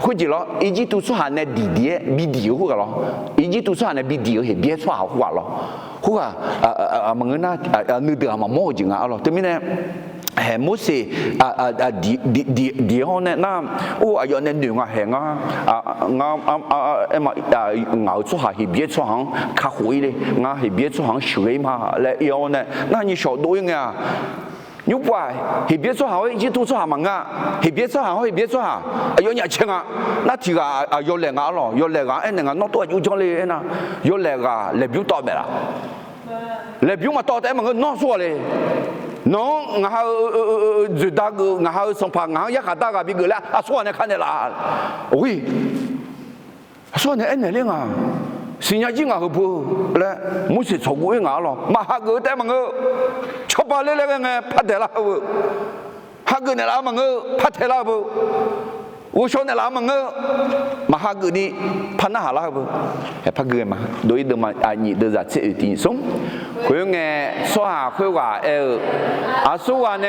คุยจีละอีจิตุส่วนเนี่ยดีบิดีหัวละอีจิตุส่วนเนี่ยบิดีเฮ้ยเบี้ยส่วนหัวละหัวมันก็น่านึกถึงมาโม่จริงอ่ะอะไรแต่ไม่เนี่ยเห็นมุสีดีห้องเนี่ยน้ำโอ้อายุเนี่ยหนึ่งอ่ะเห็นอ่ะเงาส่วนเฮ้ยเบี้ยส่วนข้าหุยเลยเฮ้ยเบี้ยส่วนสวยมาแล้วอีห้องเนี่ยนั่นนี่ชอบดูยังไง如果係別做好，一做做下忙啊，係別做好，係別做下，有人請啊，那條有嚟啊咯，有嚟啊，誒人啊，攞多有咗你嗱，有嚟啊，嚟表多咩啦？嚟表咪多啲咪佢攞錯咧，攞我係最大個，我係上拍，我一下大個邊個咧？啊，所以你看你啦，喂，所以你誒你啊。新加坡好不嘞？冇事錯過牙咯，嘛下個但係我錯把你那個呢拍得啦不？下個你那麼我拍得啦不？我說你那麼我嘛下個你拍那下啦不？係拍個嘛？對的嘛，你都在這地方，佢呢說下佢話說話呢，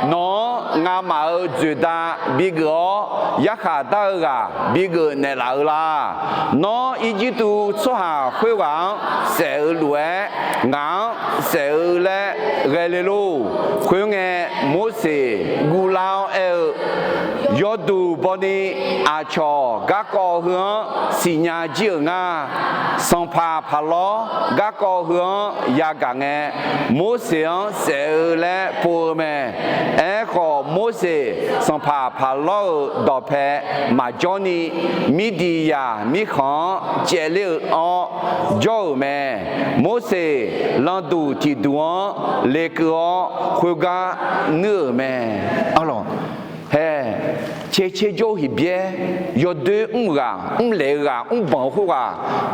喏牙毛最大，比個一下大個，比個你老啦，喏一直都說下佢話小路硬小咧嘅哩路，佢呢冇事古老要讀幫你阿錯嗰個向新亞洲啊，上爬咯嗰個向也講嘅冇事小咧pour咩？個冇事上爬咯到拍馬將你米地呀米康接了哦做咩？冇事讓度提多那個會個nữa咩？alors嘿，切就一邊有對來個保護個，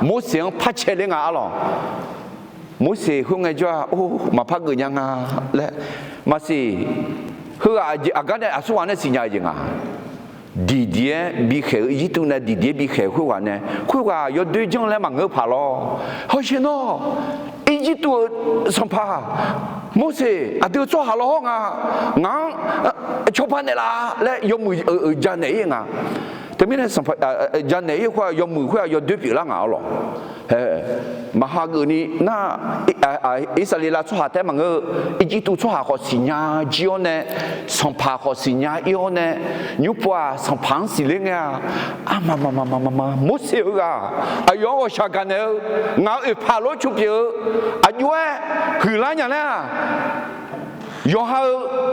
冇想拍切的啊咯，冇事佢個就哦，嘛拍個樣啊，咧，嘛是，佢阿家咧阿蘇話咧先有嘢啊，弟弟比开一度呢，弟弟比开会话呢，会话要对将来嘛我怕咯，好些喏，一度上怕，冇事啊都做下咯啊，俺做班的啦，来要没家内啊。แต่ไม่ได้สัมผัสยันไหนว่าย่อมมือว่าย่อด้วยผิวร่างเอาหรอมหาเกินี่น่าอิสราเอลชั่วแต่มันก็อีจิตุชั่วเขาสิญญาจีโอเนี่ยสัมผัสเขาสิญญาอีโอเนี่ยยุบว่าสัมผัสสิเลงอ่ะมามุสลิมอายุว่าชากันเนี่ยงาพาโลชุบเยอะอายุหือล้านอย่างนี้ยอหา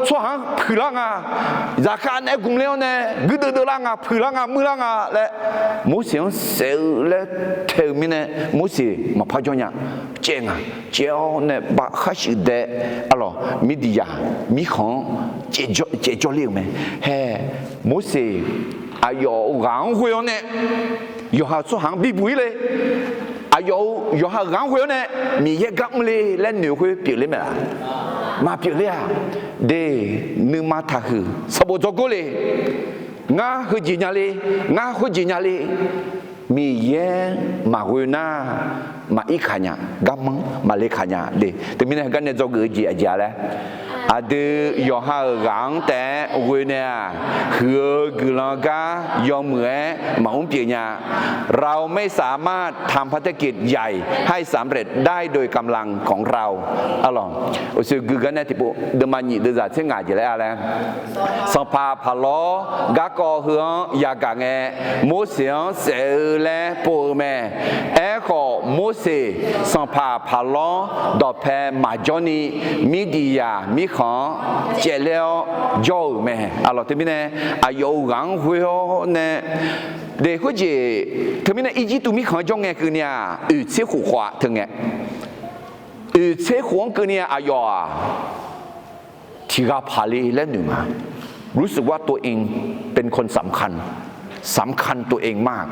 ชั่วหางผืนล่างจากการในกลุ่มเลี้ยวเนี่ยกึศเดือดล่างผืนล่างมือล่างและมุสลิมเสือและเทมิเนี่ยมุสลิมมาพัฒนาเจ้าเจ้าเนี่ยบาขัดสิเดอะไรมีดียามีของเจ้าเลี้ยงไหมเฮ้มุสลิมอายุหางหัวเนี่ยยอหาชั่วหางบีบุยเลยอายุหาหางหัวเนี่ยมีเยอะกังเลยและเหนือหัวเปลี่ยนเลยไหมล่ะมาเปลี่ยนเลยเดนึกมาทักคือสบจกุเลยงาคือจีน่าเลยงาคือจีน่าเลยมีเยมาหัวหน้ามาอีกขยันกัมมังมาเล็กขยันเดแต่มีอะไรกันเนี่ยจกุจีอาจารย์เลยอาเดยอหาหางแต่หัวเนี่ยคือกลังกายอมเหมือนมาอุ้มเปลี่ยนเราไม่สามารถทำภารกิจใหญ่ให้สำเร็จได้โดยกำลังของเราอ๋อหรอโอ้ยคือกันเนี่ยที่ปุ๊เดมันนี่เดือดเช่นไงจะได้อะไรสัมภาพลอกะกอเฮืองยากางเงมุสลิมเสเลปูเมเอโคมุสลิมสัมภาพลอดอเพมาจอนีมีดียามีของเจเลวโย่เมอ๋อหรอที่มีเนี่ยอายุกังหัวเนี่ยเด็กคนจีทำไมเนี่ยอีจิตุมีของจงเงคือเนี่ยเชื่อหัวถึงเงเชื่อหัวคือเนี่ยอายุที่เราพาลีเล่นหนึ่งรู้สึกว่าตัวเองเป็นคนสำคัญตัวเองมาก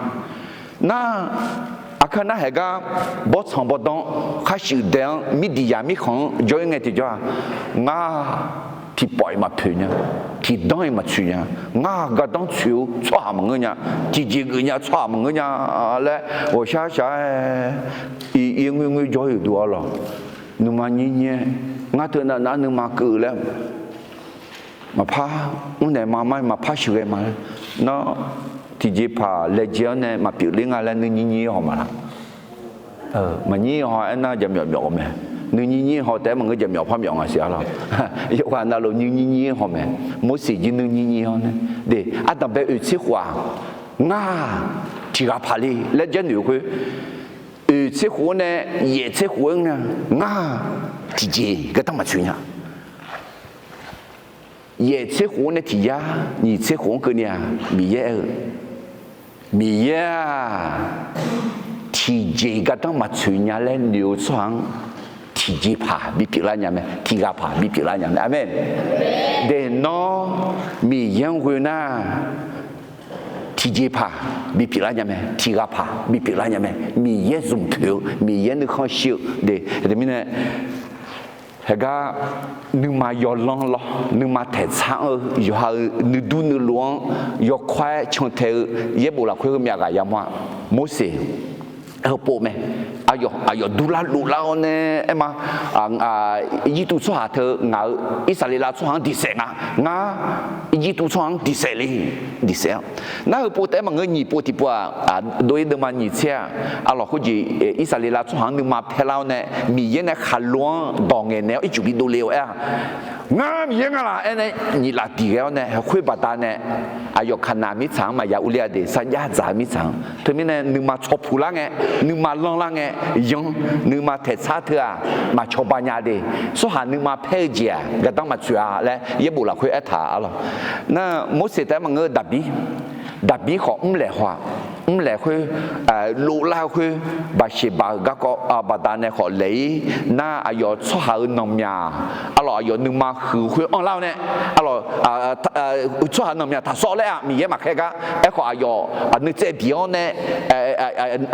น่าอาคาน่าเหรอบอสของบอดองข้าชื่อเดงมีดียามีของจงเงที่จ้าง่าที่ปล่อยมาเพียงที่ได้มาช่วยง่าก็ต้องช่วยช่วยมึงเนี่ยจีกูเนี่ยช่วยมึงเนี่ยและ我想想因为我教育多了นึกมาเนี่ยง่าเถอะนะนึกมาเกิดแล้วมาพาอุ้งไหนมาพาช่วยมาเนาะที่จีพาเลเจียเนี่ยมาปิดเรื่องอะไรนึกนี่หอมาละมานี่หอไอ้น่าจะมีไหมนึกนี่หอแต่มันก็จะมีความอย่างไรเสียหรอยกว่านั่นเรานึกนี่หอไหมมุสลิมนึกนี่หอเนี่ยเดี๋ยวอาตมาไปอุทิศหัวง่าที่เราพาลีและจะหนูคืออุทิศหัวเนี่ยเยี่ยทิศหัวเนี่ยง่าที่จีก็ต้องมาช่วยเนี่ยเยี่ยทิศหัวเนี่ยที่ยานี่ทิศหัวคือเนี่ยมีเยอะที่จีก็ต้องมาช่วยเนี่ยและเหนียวสวงที่จีพาบิพิลาเนี่ยไหมที่กาพาบิพิลาเนี่ยอาเมนเดนอมียังหัวหน้าที่จีพาบิพิลาเนี่ยไหมที่กาพาบิพิลาเนี่ยไหมมีเยซุมถือมีเยนึกข้อชิวเดมิเนี่ยเฮก้านึกมายอลองล้อนึกมาเถิดช้างอยู่หานึกดูนึกหลวงยกควายชนเทเย็บบุหรี่คุยกับเมียกายามว่าโมเสสปูไหมอายุดูแลเนี่ยมายี่ตุช่วงเธองาอิสราเอลช่วงดิเซงงายี่ตุช่วงดิเซลีดิเซนั่นปูแต่มันเงินยี่ปูที่ปัวโดยเดิมมันยี่เชียอะไรเขาจีอิสราเอลช่วงนึกมาเพลาเนี่ยมีเยอะขันล้วนดองเงินเนี่ยอีจุบิดูเลี้ยวงามยังอะไรเนี่ยนี่ละดีแล้วเนี่ยคุยบัตรเนี่ยอายุขนาดมิสังมายาอุเลียเดสัญญาจ่ามิสังเธอไม่เนี่ยนึกมาชอบผู้ละไงนึกมาลองละไงยังนึกมาเทศาเถอะมาชอบปัญญาเดสุหานึกมาเพจเจียก็ต้องมาช่วยและเยบุละคุยอัฐาอะไรนั่นมุสลิมแต่มันเงดับบีของเลยว่า唔嚟去路拉去把些把嗰個把單呢學你那阿要出下農業，阿羅要能嘛去去安老呢，阿羅出下農業他說咧啊，咪嘢嘛開個，一個阿要你這邊呢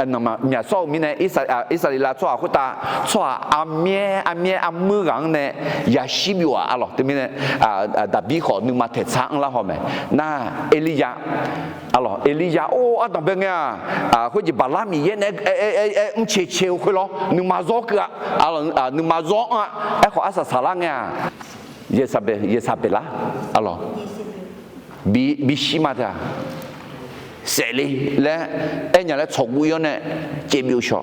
農嘛咪說咪呢，以色列啦做下好大，做下阿咩人呢，也希望阿羅對面呢特別好能嘛提倡啦，好沒？那以利亞。alors Elia oh ada bengnya ko ji balami ye ne che ko lo nu ma zo ka alors nu ma zo ko asa salangnya ye sabe la alors bi shimata seli le enya le chogu yo ne je biu sho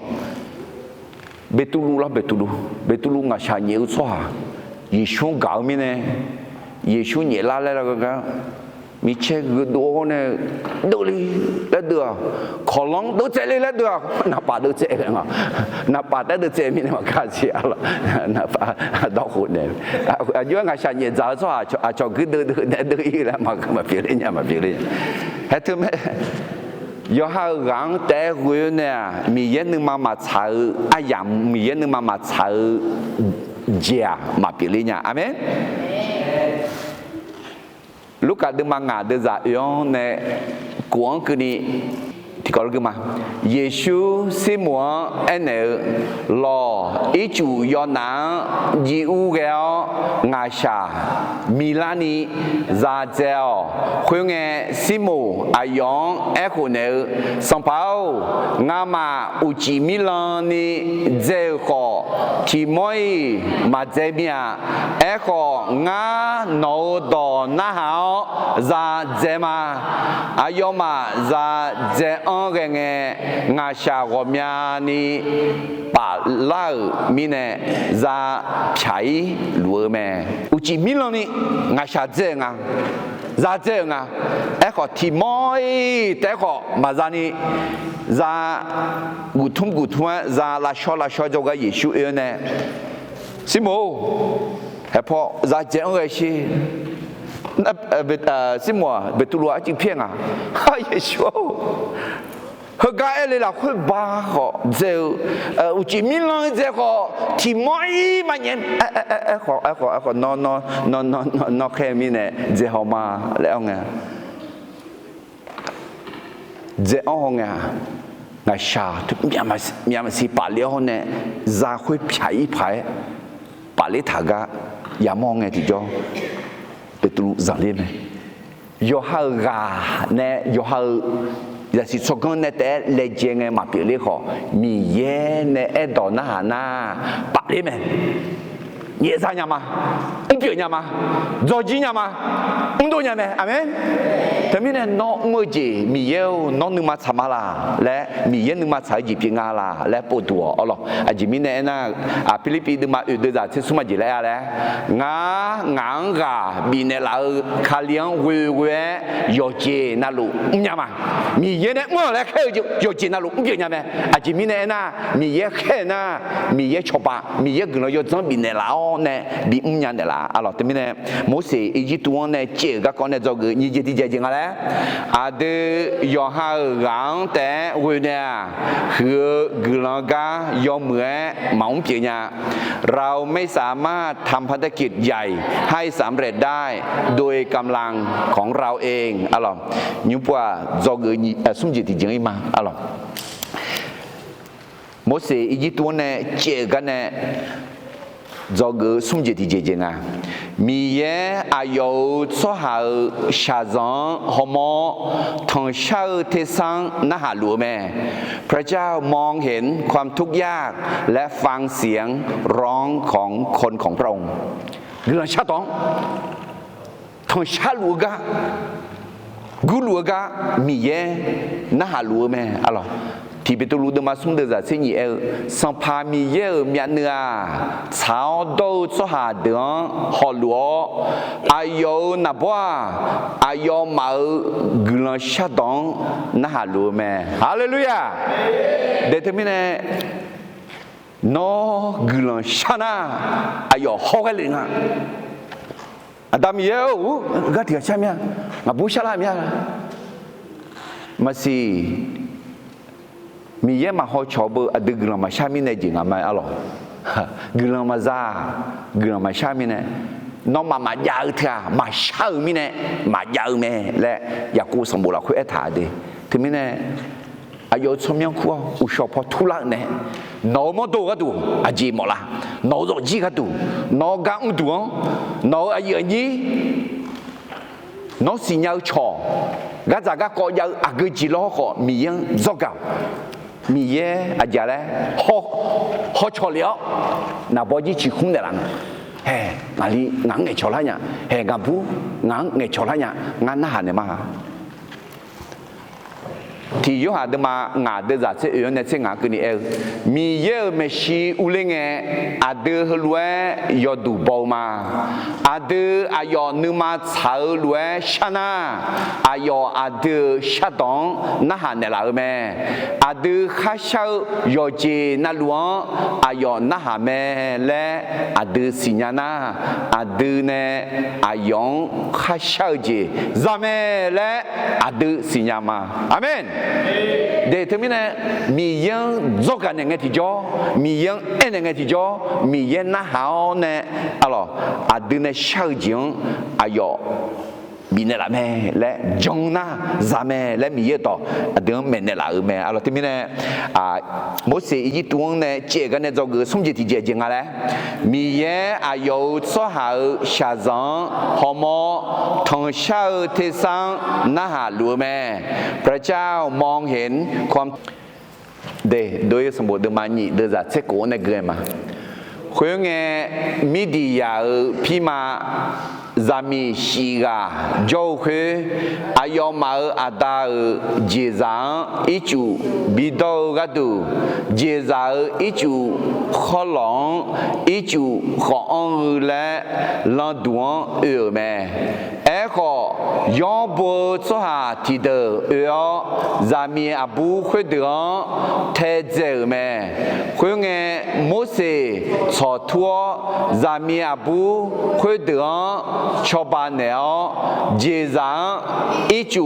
betulu nga sha nye so ha yishu ga mi ne yishu nye la le ga mi che đồ này đồ đi là được, khó lắm đồ chơi là được, nạp ba đồ chơi mà, nạp ba đã đồ chơi mình mà cá gì à là, nạp ba đau khổ này, giờ ngay sáng nhẹ giáo cho cứ đồ ý là mà biết đấy nhá mà biết đấy, hết thứ mấy, giờ hai gang té huế nè, mi yênนึงmà chả, yam mi yênนึงmà chả, già mà biết đấy nhá, amen. Lúc cả đừng mang ngã đưa ra yon này cuốn cái này thì có cái mà Giêsu xin muốn anh ấy lo ý chủ yon nắng diu gạo ngài sa Milani ra gieo khuyên nghe xin mù ai yon ai khổ nữ song bảo ngã mà uchi Milani gieo khó thì mỗi mà gieo bia ai khó ngã nấu đồ na hảo ra gieo mà ai yon mà ra gieo cái nghe ngài sa gom nhà ni bà lao mine ra chạy lúa mẹ uchi Milani ngài sa gieo ngang ra gieo ngang ai khó thì mỗi té khó mà ra ni ra gù thum ra la cho cái Giêsu yêu nè xin mô hay po ra gieo cái gì xin mô betul lu aji piang à Giêsu hơi cái này là hơi ba họ gieo uchi Milani gieo họ thì mỗi mà nhận họ nó khe mi nè gieo họ mà lẽ ông à gieo ông à ngài sa miam si bà liao nè ra khơi phai phai bà liao thà ga ya mong nghe thì cho betul giang lên này yo ha ga nè yo ha giờ si cho con nè té lệ giang nghe mà bị liao họ mi ye nè đó na hà na bà liao mẹ nhẹ ra nhà mà ông biểu nhà mà rồi gì nhà mà ông đồ nhà mẹ amen thế mình này nó mới gì mi yêu nó nương mà chăm là lẽ mi yêu nương mà chăm gì tiếng là lẽ bộ đùa ở lo chỉ mình này na Philippines nương mà ở đây là thế số mà gì lẽ lẽ ngang gà mi này là khá liang quê yêu gì na lu nhà mà mi yêu này mua lẽ khai yêu gì na lu ông biểu nhà mẹ chỉ mình này na mi yêu khai na mi yêu chọc ba mi yêu cái nó yêu giống mi này là nè bị nhà này là alors thế mình này mỗi sự ý tuôn này chỉ các con này cho người như gì thì gì nghe de yo ha gang te wi nèคือกะยอมเหมือหมองเจียญเราไม่สามารถทำภารกิจใหญ่ให้สำเร็จได้โดยกำลังของเราเองalors nhưng qua do người xung dịch thì chính mà alors mỗi sự ý tuôn này chỉ cái này do người xung dịch thì chính à mi ye ayo cho ha sha zong homo thong shao thế sang na ha luแม่พระเจ้ามองเห็นความทุกข์ยากและฟังเสียงร้องของคนของพระองค์เรื่องชาตองทองชาลูกะกูลูกะมีเยนะฮะลูแม่อะไรที่เป็นตัวรู้เดิมมาสุ่มเดือดเสียงเอสัมภามีเยอะมีเนื้อชาวโตสหาเดือนหอลัวอายุนับว่าอายุมาเกลือชาตองนะฮะลูแม่ฮาเลลูยาเดี๋ยวมีเนี่ยน้องเกลือชานะอายุหกเลยนะดามเยอะก็ที่ใช่ไหมงาบูชาลามีอะไรมาสิ มีเยอะมาหอชอบอดึกเรามาชามิเนจิงามาอร่อยกลังมาซากลังมาชามิเนน้องมายาวเถอะมาชามิเนมายาวแม่และอยากกูสมบูรณ์คุยถาดีถึงมิเนอายุสมัยคู่อุชพอทุลักเนน้องมาดูก็ดูอาจีหมดละน้องรจีก็ดูน้องกังดูน้องอายุนี้น้องสิญญาชอก็จะก็ยาวอากุจิโลก็มียังจอกมีเยอาจารย์ฮอชอเลียวนาบอจีชิคุมเดลังเฮ้งาลีงังเงชอลาเนี่ยเฮ้กับูงังเงชอลาเนี่ยงันน่าหันเนี่ยมาที่ยูหาเดมางาเดจัดเสียเนี่ยเสียงาคืนนี้มีเยอะไม่ชีอุเลงอาเดฮลัวยอดูบอมาอาเดอายอนึมาชาลัวชนะอายออาเดชาดองน่าหันเนี่ยละแม่อาเดข้าเช่ายอเจน่าลวงอายอน่าหันแม่และอาเดสิญญาณอาเดเนี่ยอายองข้าเช่าเจจำแม่และอาเดสิญญามาอาเมนเดี๋ยวถึงนี้มียังจอกกันยังไงที่จ่อมียังยังไงที่จ่อมียังน่าหาเนี่ยอะไรอาดูเนี่ยชาวจีนอายุมีเนี่ยละแม่และจงน่าจำแม่และมีเยอะต่ออาดูแม่เนี่ยละแม่อะไรถึงนี้โมเสสอีตัวเนี่ยเจ้ากันเนี่ยจอกสมจิตที่เจ้าจริงอะไรมียังอายุสหายชาซังฮอมอทองชาวเทสังน่าหารู้แม่พระเจ้ามองเห็นความโดยสมบูรณ์มานี่เดือดเสกโกนเกยมาคุยงมิดียาพี่มาจามีชีกาโจ้คืออายอมาอาดาเจซาอิจูบิดอกาดูเจซาอิจูขลองอิจูขอนและลันดวงแม่ก็ยอมบุษหาที่เดิมจามีอาบุคุยเดือดเทเจแม่คุยงโมเสสอทัวจามีอาบุคุยเดือดชอบบ้านเนี่ยเจซาอิจู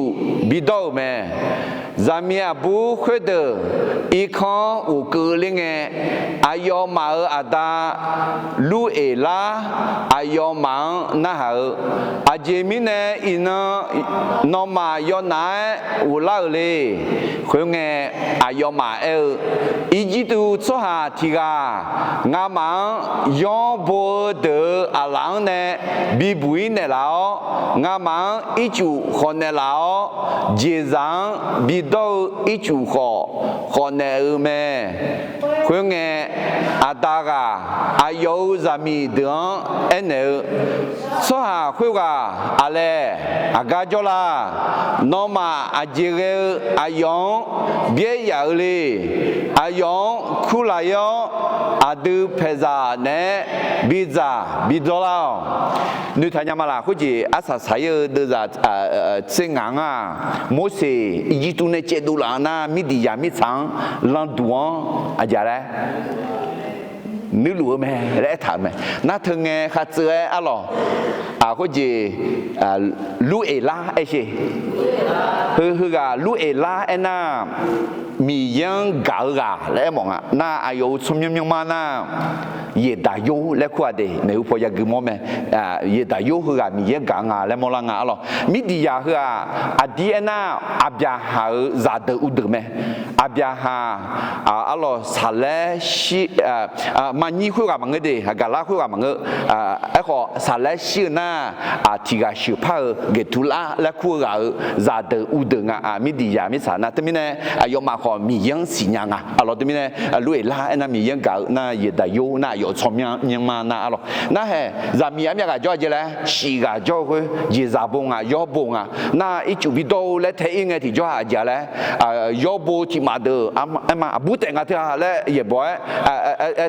บิดแม่จามีอาบุคุยเดือดอีกครั้งอุกลิงอายอมาอาดาลูเอลาอายอมังนะฮะอาเจมินอินนอมายอนายอุลาเลยคุยงอายอมาอีจิตุสหาทิกางามังยอมบูเดอลังเนบิบุยเนลางามังอิจูขอนเนลาเจซังบิดออิจูขอเนแม่คุยงอาตากาอายุจามีเดือนเนสหาคุยกาอะไรอากาจลานอมาอาเจเกอายองเบียยาลีอายองคุลายออาดูเพซาเนบิซาบิดลานึกถึงยามละคุจีอาศัยใช้เดือดเสียงอ่ะโมเสอีจิตุเนเจดูลานามิดิยามิซังลันดวงอาจารย์นึกรู้ไหมและถามไหมน่าถึงไงข้าเจออะไรคุจีลูเอล่าไอ้สิคือกาลูเอล่าไอ้น่ามียังกาแล้วมองอ่ะน่าอายุสมยังมาน่าเยดายุและขวดเดในอุปยากึมอมเยดายุคือกามียังกางาและมองละงาอะไรมิดียาคืออาดีน่าอับยาหาซาเดอุดไหมอับยาหาอะไรสาเลชีมันยี่คุยกับมังเดกาลาคุยกับมังไอ้ข้อสาเลชีน่าที่กาชิพาเกตุลาและคุยกับซาเดอุดงามิดียามิสานะแต่มิเนี่ยอายุมาขอมียังสิญญาอะไรแต่มิเนี่ยลุยลาไอ้น่ามียังกาน่าเยดายุน่า有聪明人嘛那了，那嘿，咱们那个叫起来，是个叫个热杂崩啊，腰崩啊，那一就比到来睇应该提叫下家嘞，腰崩起码的，不等下睇下嘞，也不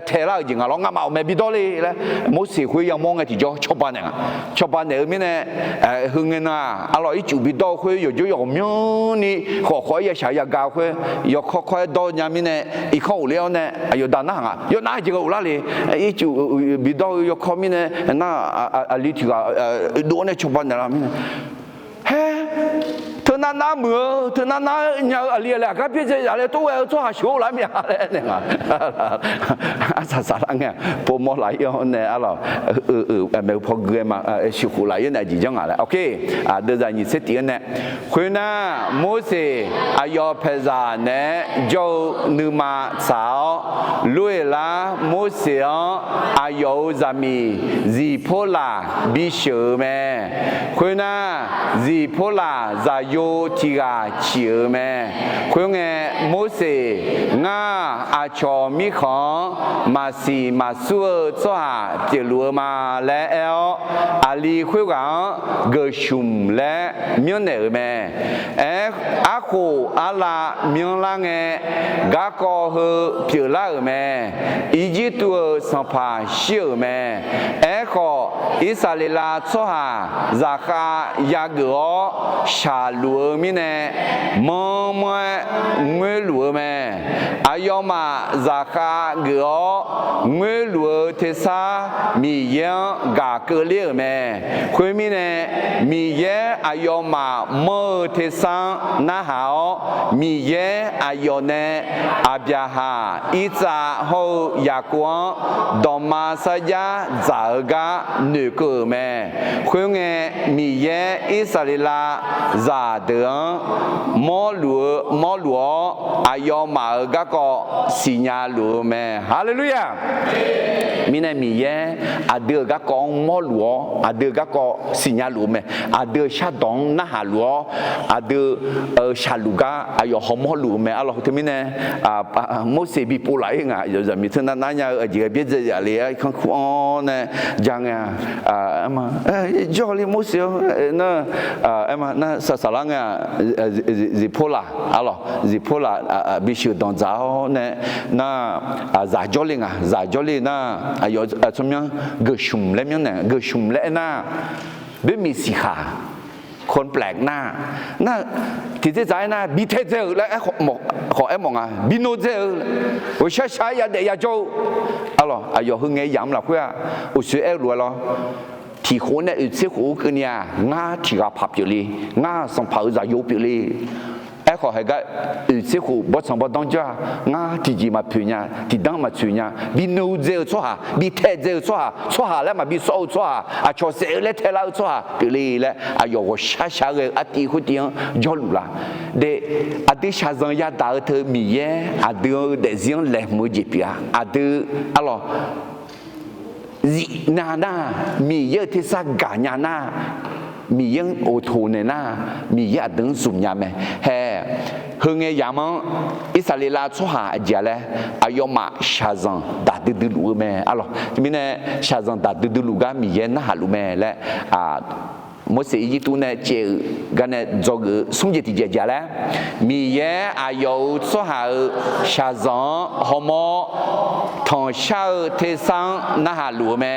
睇啦，人啊，老啱嘛，没比到嘞，冇社會有忙嘅提叫出班人啊，出班人面呢，香人啊，老一就比到佢有咗有名呢，可以下一教佢，有快到人面呢，一靠了呢，有單行啊，有哪幾個烏拉哩？一就比到有靠面呢，那里頭啊，多呢出版的啦面，嘿，他那那么他那鸟啊咧了，个别这下来都要做下小来面嘞呢啊，啊啥啦个，不莫来哟呢啊咯，没破个嘛，小胡来哟呢就这样啦 ，OK， 啊，这在你这点呢，回呢，摩西啊要拍啥呢？就你嘛操，累啦，摩西啊要啥咪？日破啦，必须咩？回呢，日破啦，咋有几个球咩？回呢，摩西啊乔米康马西马苏做下就路嘛来了，啊里回讲个熊来苗内咩？阿虎阿拉苗啦个，个个和表啦咩？以及多上爬小咩？个以色列啦做下，ราคา ยาเกอชาลัวมีเนี่ยมอมงวยลัวแม่อายอมาราคาเกองวยลัวเทซามีเยกาเกเลียแม่คุยมีเนี่ยมีเยอายอมาเมเทซานาหามีเยอายอเนอาบยาหาอิจาโฮยากวงดอมาสยาจากาหนึ่งแม่คุยเนี่ยมีเยอิสราเอลซาเดงมอลัวอายอมาก็ก็สิญาลัวแม่ฮาเลลูยามีเนี่ยมีเยอาเดก็ก็มอลัวอาเดก็ก็สิญาลัวแม่อาเดชาดองนะหาลัวอาเดชาลูกาอายอหอมลัวแม่Allahที่มีเนี่ยโมเสสบีปูไหลไงจะมีเท่านั้นนะเนี่ยเดี๋ยวเบี้ยจะอะไรข้างขวานเนี่ยจังมาจอลีโมเสสนะมา那啥啦个日破啦，啊咯，日破啦必须当早呢，那杂交哩啊，杂交哩那有怎么样个熊嘞样呢？个熊嘞那ไม่มีสิขาคนแปลกหน้าน่าที่จะใจนะบีเทเจอแล้วขอมองบีโนเจอ我下下呀得呀就啊咯啊有很爱养了会啊我学爱罗咯ที่คนเนี่ยอื่นเสียหูกันเนี่ยง่าที่กาพับอยู่เลยง่าส่งผ่าจะยุบอยู่เลยขอให้ก็อื่นเสียหูบ่ส่งบ่ต้องจ้าง่าที่จีมาพูเนี่ยที่ดังมาพูเนี่ยบีโนเจอชัวบีเทเจอชัวแล้วมาบีโซ่ชัวชอเสอแล้วเทแล้วชัวไปเลยแล้วอยู่ว่าช้าๆเลยตีคนเดียวจอลุละเด็กตีชาซังยาดาเธอมีเย่เดี๋ยวเดี๋ยวเสียงแหลมมือจีบยาเดี๋ยวอะไรนามีเยอะที่สักกาญานามียังโอโทเนนามีเยอะดึงสุญญาแม่เฮ้เฮงเงยามองอิสราเอลชัวหาเจเลยอายมาชาซังดัดดูลูแม่อะไรที่มีเนี่ยชาซังดัดดูลูกามีเยอะนะฮะลูแม่และโมเสสอีตัวเนี่ยเจอกันเนี่ยจอกสุ่มเจติเจจแล้วมีเยอะอายุชัวหาชาซังฮอมอทองเช่าเทสังนะฮะลูแม่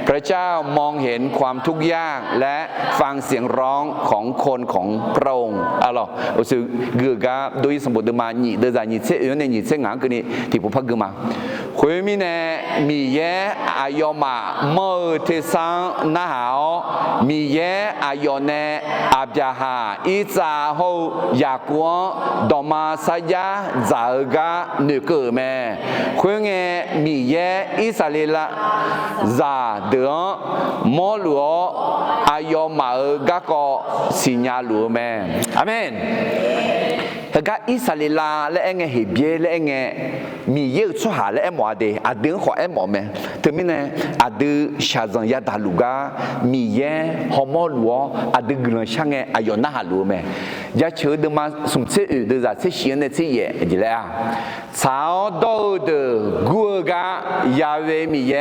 พระเจ้ามองเห็นความทุกข์ยากและฟังเสียงร้องของคนของพระองค์อะไรโอ้สึกเกือกโดยสมบูรณ์มาหนีเดินจากหนีเสียเนี่ยหนีเสียงานกันนี่ที่ผมพักกันมาคุยมีเนี่ยมีเยอะอายุมาเมื่อเทสังนะฮะมีเยอะอายุเนี่ยอาบยาหาอิจาโฮยากวงดอมาสยาจากาหนึ่งแม่คุยเนี่ยมีเยอิสราเอลซาเดงมอลัวอายอมาก็ก็สิญาลัวแม่อาเมนเฮกาอิสราเอลและเองเฮเบียและเองมีเยอะชัวหาและหมอเดอดึงขอหมอแม่ถึงมิเนี่ยดึงชาซังยาดาลูกามีเยฮอมอลัวดึงเรื่องช่างอายอนาฮาลัวแม่ยาเชื่อดึงมาสมเชื่อดึงจากเชื่อเนี่ยเชื่อจีเลยชาวโดดกัวกายาเวมีเย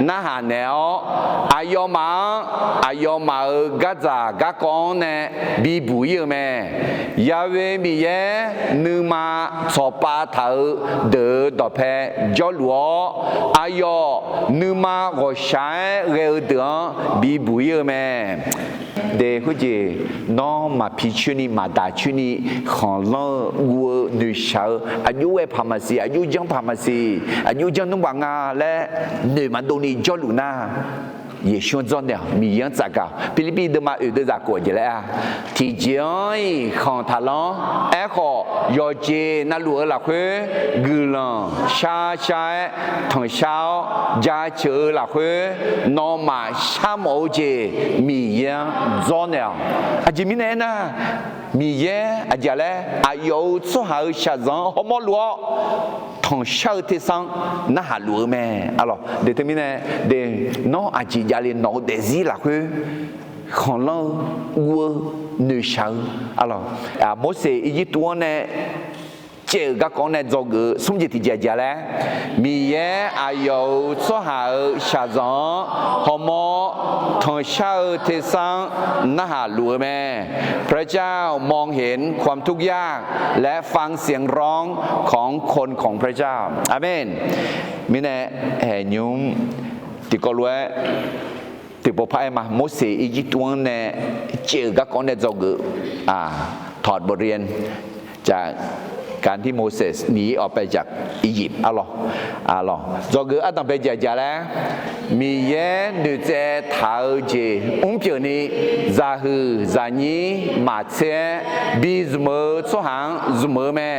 นาฮาเนออายอมากัจจากะกองเนี่ยบีบุยแม่ยาเวมีเยนึงมาสอบปาเถอเดอดอเพจอลัวอายอนึงมาก็ใช้เรือเดือบีบุยแม่เด็กคนจีน้องมาพิชุนีมาดาชุนีของเราวัวดูเช้าอายุเอพามาซีอายุยังพามาซีอายุยังนุ่งบางาและหนึ่งมาโดนีจอลูน่า也选择了米样这个，菲律宾的嘛有的在过去了啊，提前看他了，然后要接那路了会，个人下下同小家就了会，那么下毛节米样做了，啊，这米呢？米样啊，家嘞啊，有做好下场好么路？同小的上那还路咩？啊咯，你听明呢？的孬啊，只家里孬的是啦会，可能我女小啊咯，啊，某些一多呢。这个讲呢，这个甚至提家家嘞，米耶还有做好下场，好么？从小天上那下路咩？พระเจ้ามองเห็นความทุกข์ยากและฟังเสียงร้องของคนของพระเจ้าอาเมนมิเน่เห็นยุมติกอลเวติปพายมาโมเสอียิปต์วันเนี่ยเจอกับคนเนี่ยจงถอดบทเรียนจากการที่โมเสสหนีออกไปจากอียิปต์อะหรอจงอัตตาเปจ่าแล้วมีเย่ดูเจท้าวเจเปียนี้ซาฮือซานีมาเซบีซเมอร์สหังซเมอร์แม่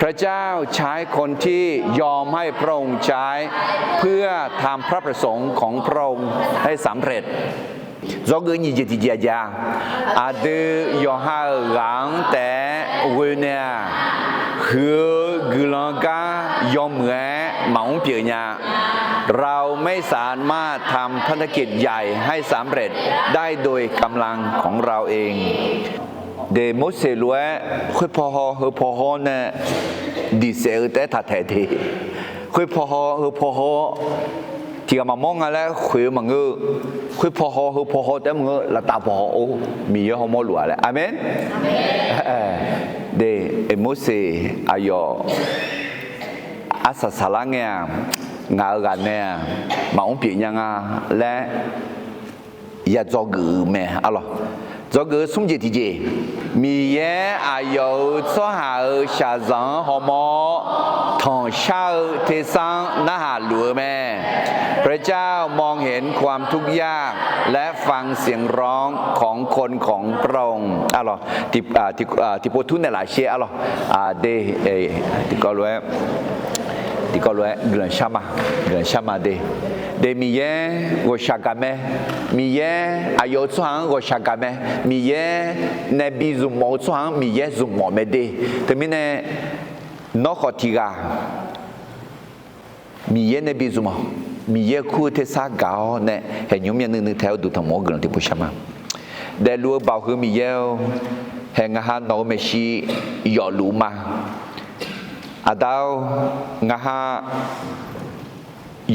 พระเจ้าใช้คนที่ยอมให้พระองค์ใช้เพื่อทำพระประสงค์ของพระองค์ให้สำเร็จdo người nhìn chỉ gia gia, từ do hai gắng té quên nè, hứa người lang ca do mẹ mỏng biểu nhà, เราไม่สามารถทำภารกิจใหญ่ให้สำเร็จได้โดยกำลังของเราเองเดโมเสล้วนคุยพอเนี่ยดิเซลแต่ถัดแท้ทีคุยพอที่มามองอะไรคุยมังคุยพอแต่มึงละตาพอโอ้มีเยอะหัวหลัวเลยอาเมนเดโมเสอายุอาศัยสลังเนี่ยงานกันเนี่ยมาองค์ปียังและอย่าจอกือแม่อะไรจอกือสุ่มเจติเจมีเยอายุสหาชาจังหัวหมอทองเช่าเทสังน่าหาหลัวแม่พระเจ้ามองเห็นความทุกข์ยากและฟังเสียงร้องของคนของพระองค์อะไรที่พูดทุนในหลายเชื่ออะไรเดที่ก็รู้ที่ก็รู้เรื่องชามาเดมีเย่ก็ชักกันไหมมีเย่อายุส่วนก็ชักกันไหมมีเย่ในบิจุมอส่วนมีเย่จุมอไม่ได้แต่มีเนี่ยนอกจากที่กามีเย่ในบิจุมอมีเยอะคู่ที่สักเก่าเนี่ยเห็นยมยันนึกแถวดูทั้งหมดกันที่ผู้ชมแต่รู้บ่าวคือมีเยอะเห็นงานน้องไม่ชี้ยอรู้มาอาดาวงาน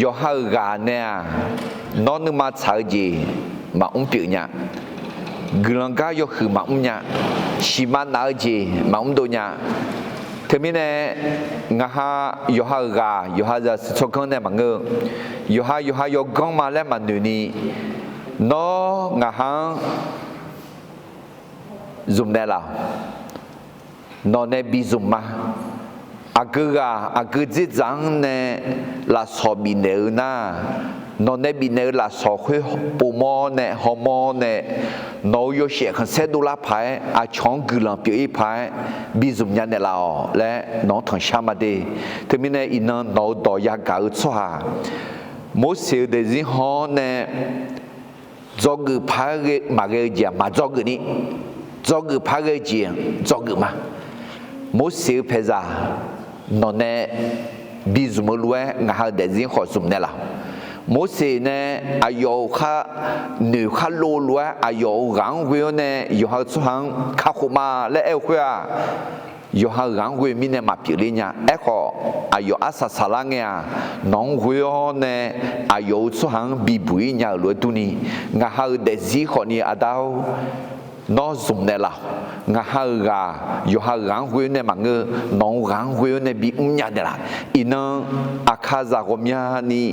ยอหากาเนี่ยน้องนึกมาใช้จีมาเปียเนี่ยกลังกายคือมาเนี่ยชิมานาจีมาตัวเนี่ยทีนี้เนี่ยงานยอหากายอหาจะสุขเนี่ยมังยอหายอกังมาแล้วมันนี่น้องงานซุ่มเนี่ยล่ะน้องเนี่ยบีซุ่มมาอากูจิตจังเนี่ยละสอบบินเนื้อนะน้องเนี่ยบินเนื้อละสอบคุยปูมอเนี่ยฮอร์โมนเนี่ยน้องยกเสียงเสดูละพายอาช่องกุลังเปียพายบิจุมยันเนี่ยละและน้องทั้งชามาดีที่มีเนี่ยอินน้องต่อยากาอุตสาห์มุสลิมเดซิฮอนเนี่ยจอกุพายมาเกจีมาจอกุนี่จอกุพายจีจอกุมามุสลิมเพซ่าน้องเนี่ยบิจุมล้วนงาเดซิฮอซุมเนี่ยละโมเสเนี่ยอายุข้าหนึ่งข้าโลล้วนอายุรังเวเนี่ยอยู่หาสุหังข้าขมาและเอวอยู่หารังเวมีเนี่ยมาพิริญาเอขออายุอาศัยสลังเนี่ยน้องเวเนี่ยอายุสุหังบิบุยเนี่ยล้วนตัวนี้งาหาเดซิคนนี้อาดาวน้องซุ่มเนี่ยละงาหากาอยู่หารังเวเนี่ยมังน้องรังเวเนี่ยบิเนี่ยเดละอินังอาคาซากรมยานี่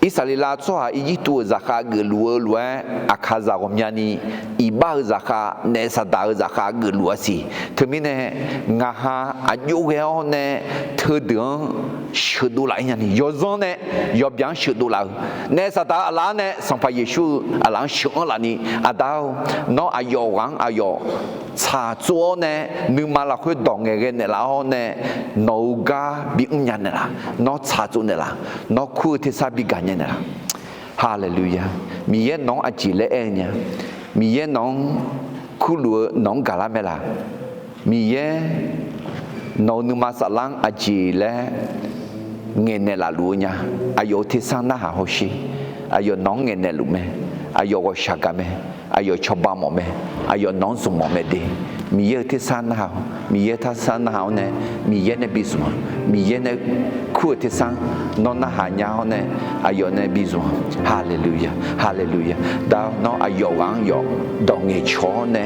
Israela soa ijitu zaka gelua lua akaza romyani iba zaka ne sada zaka gelua si termine ngaha ajuwe ne thudung shudu la yani yozon ne yo bien shudu la ne sada ala ne sampai yesu ala shu la ni adao no ayo wang ayo cha zuo ne nu ma la hui dong ge ne la ho ne no ga bi nyan ne la no cha zu ne la no ku te sa bi ga ne la hallelujah mi ye non a ji le e nya mi ye non ku lu non ga la me la mi ye no nu ma sa lang a ji le nghe nè là lúa nha, ayo thì sang na hà hồ shi, ayo nong nghe nè lúa me, ayo có shaka me, ayo choba mo me, ayo nong sum mo me đi, mi ye thì sang na hà, mi ye tha sang na hà nè, mi ye nè bisu, mi ye nè khu thì sang, nó na hà nhau nè, ayo nè bisu, hallelujah, hallelujah, đó nó ayo ang yo, đó nghe chó nè,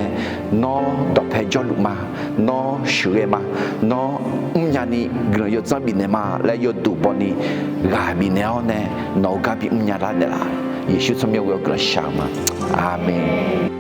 nó đó phải cho lúa ma, nó sửa ma, nó nhà ni người yo cho bên mà lại yo tụ bọn ni gà bên nhau nè nó gà bên nhà ra nè là Yesu trong yêu cái sao mà amen.